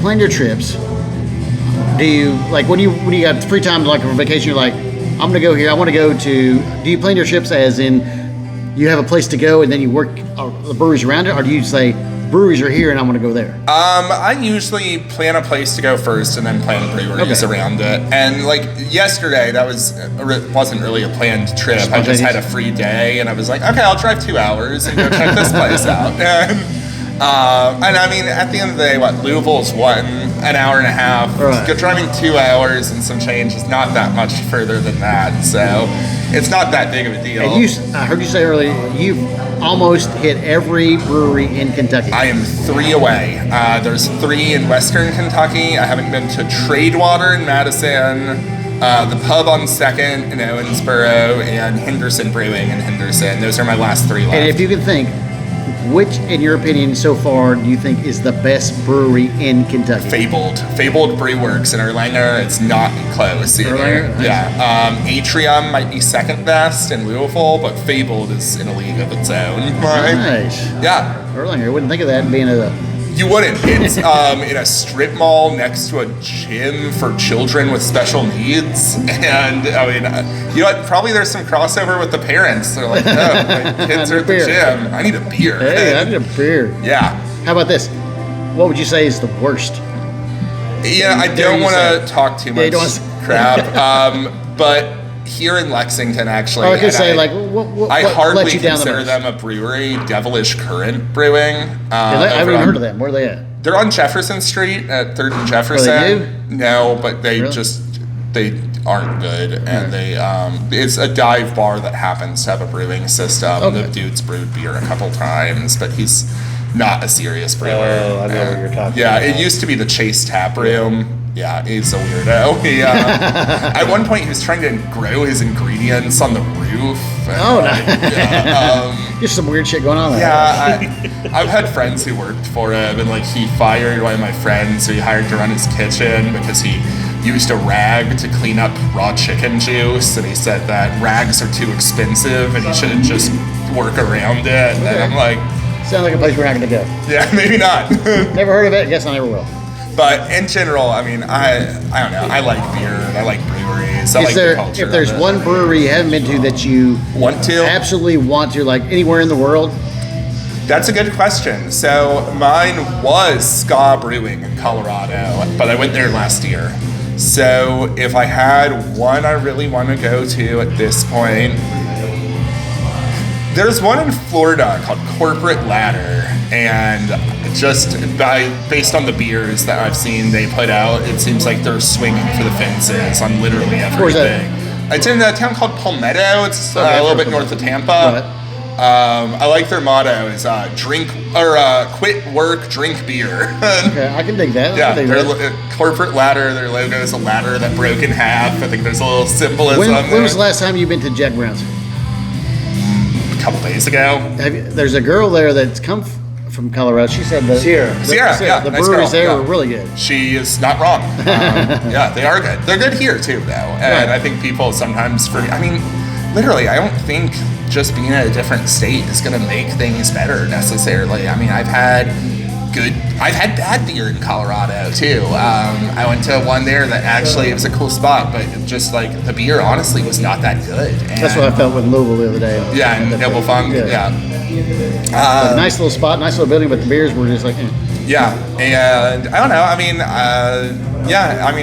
plan your trips, do you like when you got free time, like for vacation, you're like, I'm gonna go here. I want to go to. Do you plan your trips as in you have a place to go and then you work the breweries around it, or do you say breweries are here and I want to go there? I usually plan a place to go first and then plan breweries around it. And like yesterday, that wasn't really a planned trip. I just had a free day and I was like, okay, I'll drive 2 hours and go check this place out. And I mean, at the end of the day, Louisville's an hour and a half. Right. Driving 2 hours and some change is not that much further than that. So it's not that big of a deal. And I heard you say earlier, you've almost hit every brewery in Kentucky. I am 3 away. There's 3 in Western Kentucky. I haven't been to Tradewater in Madison, the pub on 2nd in Owensboro, and Henderson Brewing in Henderson. Those are my last 3 left. And if you can think, which, in your opinion, so far, do you think is the best brewery in Kentucky? Fabled Brew Works in Erlanger. It's not close either. Erlanger? Nice. Yeah. Atrium might be second best in Louisville, but Fabled is in a league of its own. Nice. Yeah. Erlanger, I wouldn't think of that being a... You wouldn't. It's in a strip mall next to a gym for children with special needs. And, I mean, you know what? Probably there's some crossover with the parents. They're like, no, my kids are at the gym. I need a beer. Hey, I need a beer. Yeah. How about this? What would you say is the worst? Yeah, I don't want to talk too much crap. But here in Lexington, actually, I could say, what I hardly let you down consider them a brewery. Devilish Current Brewing. I haven't even heard of them. Where are they at? They're on Jefferson Street at 3rd and Jefferson. Are they new? No, but they Really? they aren't good, and they it's a dive bar that happens to have a brewing system. Okay. The dude's brewed beer a couple times, but he's not a serious brewer. Oh, I know what you're talking Yeah, about. it used to be the Chase Tap Room. Yeah, he's a weirdo. He, at one point, he was trying to grow his ingredients on the roof, Oh, no. Yeah, There's some weird shit going on there. I've had friends who worked for him, and like he fired one of my friends who he hired to run his kitchen because he used a rag to clean up raw chicken juice, and he said that rags are too expensive and he shouldn't just work around it. Okay. And I'm like, sounds like a place we're not going to go. yeah, maybe not. Never heard of it. Guess I never will. But in general, I mean, I don't know. I like beer and I like breweries. I like the culture. If there's of it. one brewery you haven't been to that you Want to? absolutely want to, like anywhere in the world, That's a good question. So mine was Ska Brewing in Colorado, but I went there last year. So if I had one I really want to go to at this point, there's one in Florida called Corporate Ladder, and just based on the beers that I've seen they put out, it seems like they're swinging for the fences on literally Where's that? everything. It's in a town called Palmetto. It's a little bit north of Tampa. Right. I like their motto is quit work, drink beer. Okay, I can dig that. Yeah, I can dig their that. corporate ladder. Their logo is a ladder that broke in half. I think there's a little symbolism When there. was the last time you've been to Jack Brown's? A couple days ago. There's a girl there that's come from Colorado. She said the Sierra, yeah, the nice breweries girl, there yeah. were really good. She is not wrong. Yeah, they are good. They're good here too, though. And Right. I think people sometimes forget. I mean, literally, I don't think just being in a different state is going to make things better necessarily. I mean, I've had bad beer in Colorado too. I went to one there that actually it was a cool spot, but just like the beer honestly was not that good. And That's what I felt with Louisville the other day. yeah, and Noble Funk. Yeah. Nice little spot, nice little building, but the beers were just like, Yeah, and I don't know. I mean,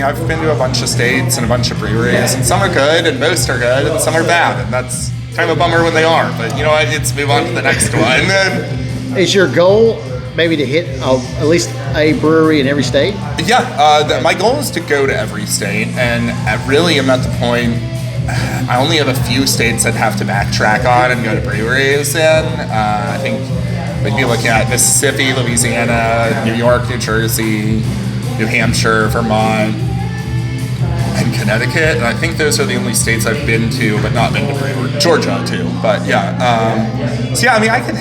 I've been to a bunch of states and a bunch of breweries, and some are good, and most are good, and some are bad, and that's kind of a bummer when they are. But you know what? Let's move on to the next one. Is your goal maybe to hit at least a brewery in every state? Yeah, my goal is to go to every state, and I really am at the point. I only have a few states I'd have to backtrack on and go to breweries in. I think we'd be looking at Mississippi, Louisiana, New York, New Jersey, New Hampshire, Vermont, and Connecticut. And I think those are the only states I've been to, but not been to brewery. Georgia too, but yeah. So yeah, I mean, I can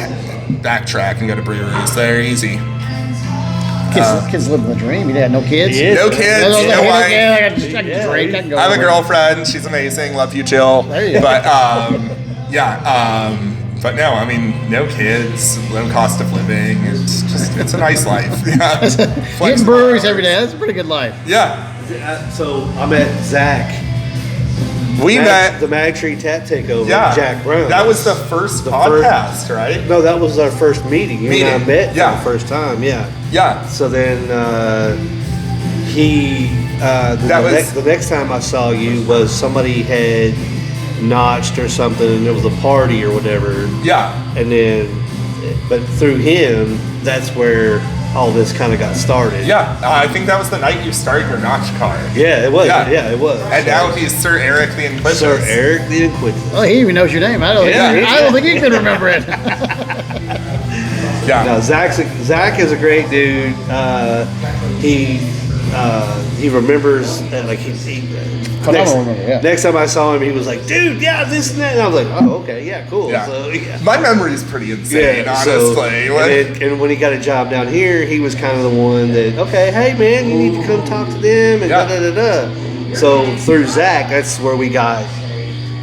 backtrack and go to breweries. They're easy. Kids living the dream. You had no kids? No kids, no wife. I can drink. I can go I have a anywhere. girlfriend. She's amazing. Love you, Jill. There you go. But but no, I mean, no kids, low cost of living. It's a nice life. Yeah. Getting breweries every day. That's a pretty good life. Yeah. So I met Zach. We met. the Mag Tree Tap Takeover. Yeah. Jack Brown. That was the first podcast, right? No, that was our first meeting. You and I met for the first time. Yeah. Yeah. So then the next time I saw you was somebody had notched or something, and there was a party or whatever. Yeah. And then, but through him, that's where all this kind of got started. Yeah. I think that was the night you started your notch car. Yeah, it was. Yeah. Yeah, it was. And now he's Sir Eric the Inquisitor. Sir Eric the Inquisitor. Oh, he even knows your name. I don't think he can remember it. Yeah. No, Zach is a great dude. He remembers next time I saw him, he was like, "Dude, yeah, this and that." And I was like, "Oh, okay, yeah, cool." Yeah. So, yeah. My memory is pretty insane, So, honestly. and when he got a job down here, he was kind of the one that, okay, hey man, you need to come talk to them and Yeah. da da da da. So through Zach, that's where we got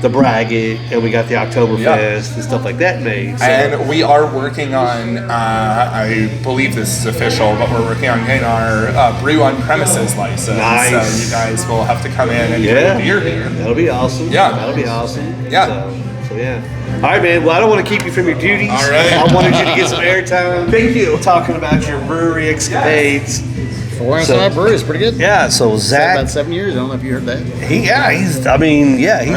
the Braggot and we got the Oktoberfest and stuff like that made. So. And we are working on, I believe this is official, but we're working on getting our brew on premises license. Nice. So you guys will have to come in and drink beer here. That'll be awesome. Yeah. That'll be awesome. Yeah. So yeah. All right, man. Well, I don't want to keep you from your duties. All right. I wanted you to get some airtime. Thank you. Talking about your brewery escapades. 4 ounce brewery is pretty good. Yeah. So Zach, About 7 years. I don't know if you heard that. he's. Actually, yeah, he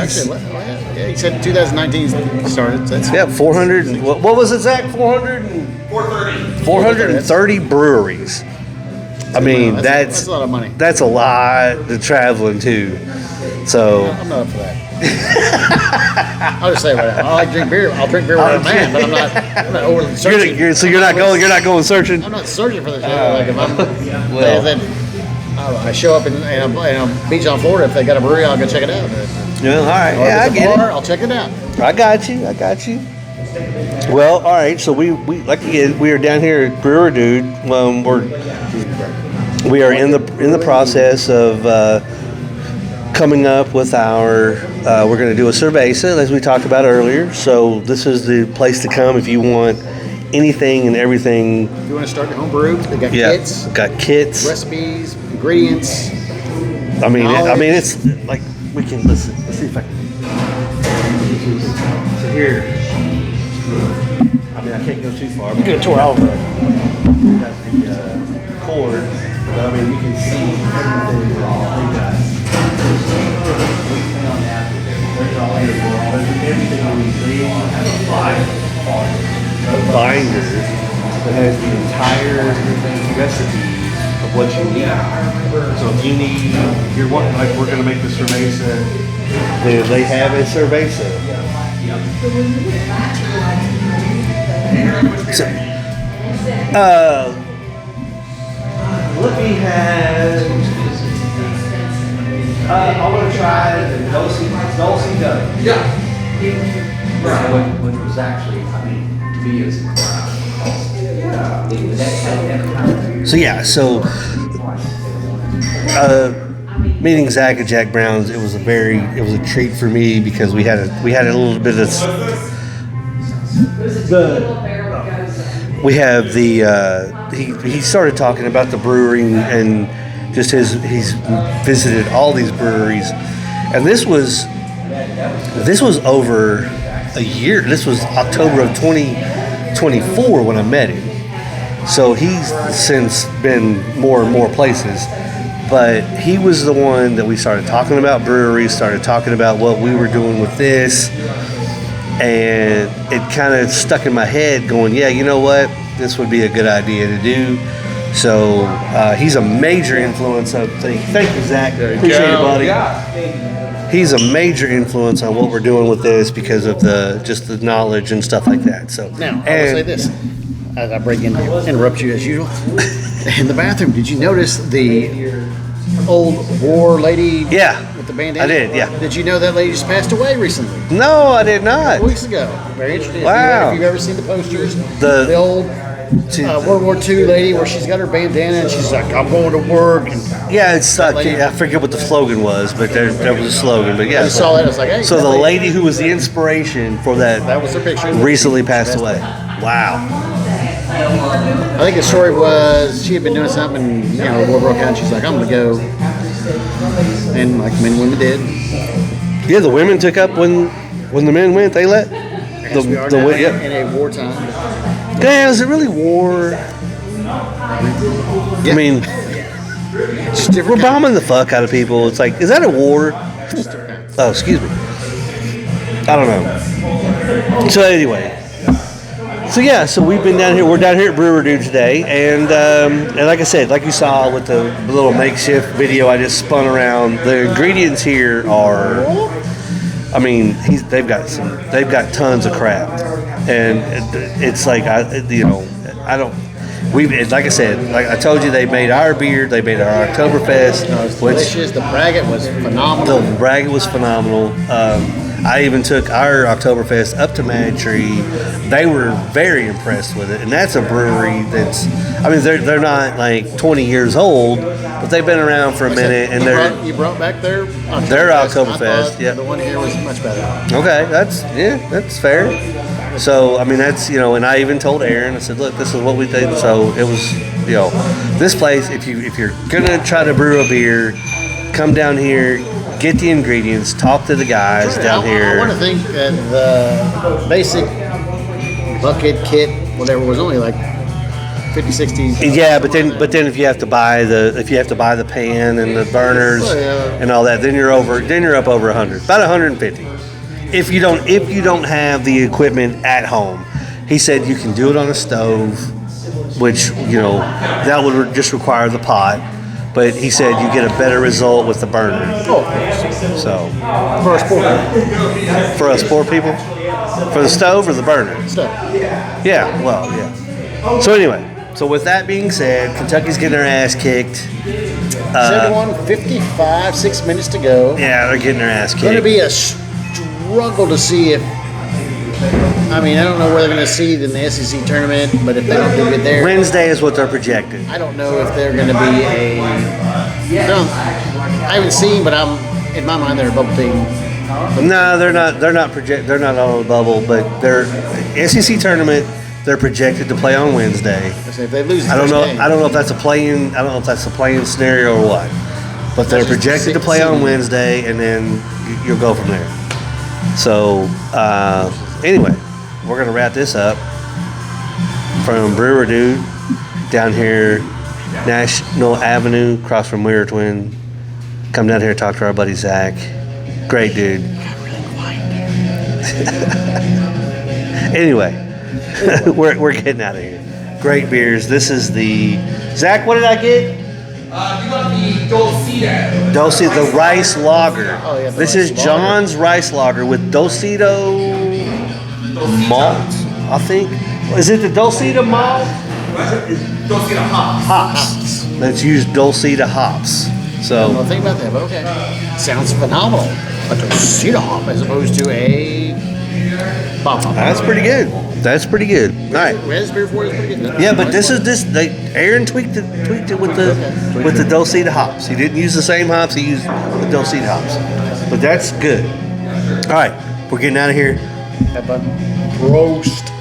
said 2019 started. So that's 400. What was it, Zach? 430 breweries. I mean, that's a lot of money. That's a lot to traveling to. So I'm not up for that. I'll just say it right now. I like to drink beer. I'll drink beer when I'm mad, but I'm not overly searching. you're not going searching. I'm not searching for the shit. Like if I'm, then I show up in a beach on Florida. If they got a brewery, I'll go check it out. Yeah, all right. Or Yeah, I if it's a get bar, it. I'll check it out. I got you. Well, all right. So we like again, we are down here at Brewer Dude. We are in the process of coming up with our. We're going to do a cerveza, as we talked about earlier. So this is the place to come if you want anything and everything. If you want to start your home brew, they got kits, got kits, recipes, ingredients. I mean, it's like we can listen. Let's see if I can. So here, I mean, I can't go too far. We're gonna tour all of it. We got the cord, but I mean, you can see everything that they got. Everything on these things has a binder that has the entire recipe of what you need. So if you need, you're wanting, like we're gonna make the cerveza, they have a cerveza. So, let me have, I want to try the Dulce Duck. Yeah. Right. Which was actually, I mean, to me, it's So yeah, meeting Zach at Jack Brown's, it was a treat for me because we had a little bit of he started talking about the brewery and just he's visited all these breweries, and this was over a year. This was October of 2024 when I met him. So he's since been more and more places. But he was the one that we started talking about breweries, started talking about what we were doing with this. And it kind of stuck in my head going, yeah, you know what? This would be a good idea to do. So he's a major influence. Thank you, Zach. Appreciate it, buddy. Yeah. He's a major influence on what we're doing with this because of just the knowledge and stuff like that. So now, I will say this. As I interrupt you as usual. In the bathroom, did you notice the old war lady with the bandana? I did, yeah. Did you know that lady just passed away recently? No, I did not. A couple weeks ago. Very interesting. Wow. If you've ever seen the posters, The old World War II lady where she's got her bandana and she's like, I'm going to work. And yeah, it's I forget what the slogan was, but there was a slogan. But yeah, I saw that. I was like, hey. So the lady who was the inspiration for that was her picture. Recently passed away. Wow. I think the story was she had been doing something, and war broke out. And she's like, I'm gonna go, and like many women did. Yeah, the women took up when the men went. They let in a wartime. Yeah, is it really war? Yeah. I mean, we're bombing the fuck out of people. It's like, is that a war? Oh, excuse me. I don't know. So anyway. So yeah, so we've been down here. We're down here at Brewer Dude today, and like I said, like you saw with the little makeshift video I just spun around, the ingredients here are, I mean, they've got tons of crap, and it's like like I said, like I told you, they made our beer, they made our Oktoberfest. No, it's delicious. The braggot was phenomenal. The braggot was phenomenal. I even took our Oktoberfest up to Mad Tree. They were very impressed with it, and that's a brewery that's, I mean, they're not like 20 years old, but they've been around for a minute, and you brought back their Oktoberfest. Yeah, the one here was much better. Okay, that's fair. So I mean, that's and I even told Aaron, I said, look, this is what we think. So it was this place. If you're gonna try to brew a beer, come down here. Get the ingredients, talk to the guys down here. I want to think that the basic bucket kit, whatever, was only like 50, 60. Yeah, but then if you have to buy the pan and the burners and all that, then you're up over 100, about 150. If you don't have the equipment at home, he said you can do it on a stove, which that would just require the pot. But he said you get a better result with the burner. Oh, so for us poor people. For the stove or the burner? Stove. Yeah. Well, yeah. So anyway, So with that being said, Kentucky's getting their ass kicked. 71-55, 6 minutes to go. Yeah, they're getting their ass kicked. Going to be a struggle to see if. I mean, I don't know where they're going to see in the SEC tournament, but if they don't do good there, Wednesday is what they're projected. I don't know if they're going to be a. I haven't seen, but I'm in my mind they're a bubble team. No, they're not. They're not They're not on the bubble, but they're SEC tournament. They're projected to play on Wednesday. So if they lose, I don't know. I don't know if that's a play-in. I don't know if that's a play-in scenario or what. But they're projected to play on Wednesday, and then you'll go from there. So anyway, we're gonna wrap this up from Brewer Dude down here, National Avenue, across from Weir Twin. Come down here and talk to our buddy Zach. Great dude. Anyway, we're getting out of here. Great beers. This is the Zach. What did I get? You got the Dulcito. Dulcito, the rice lager. Oh, yeah, the This rice is John's rice lager with Dulcito malt, I think. Is it the Dulcito malt? Dulcito hops. Hops. Let's use Dulcito hops. I don't know So anything about that, but okay. Sounds phenomenal. A Dulcito hop as opposed to a Bob hop. that's pretty good. That's pretty good. All right. Raspberry for it is pretty good. Yeah, but this is this. Aaron tweaked it with the Dulcito hops. He didn't use the same hops. He used the Dulcito hops. But that's good. All right, we're getting out of here. Have fun. Roast.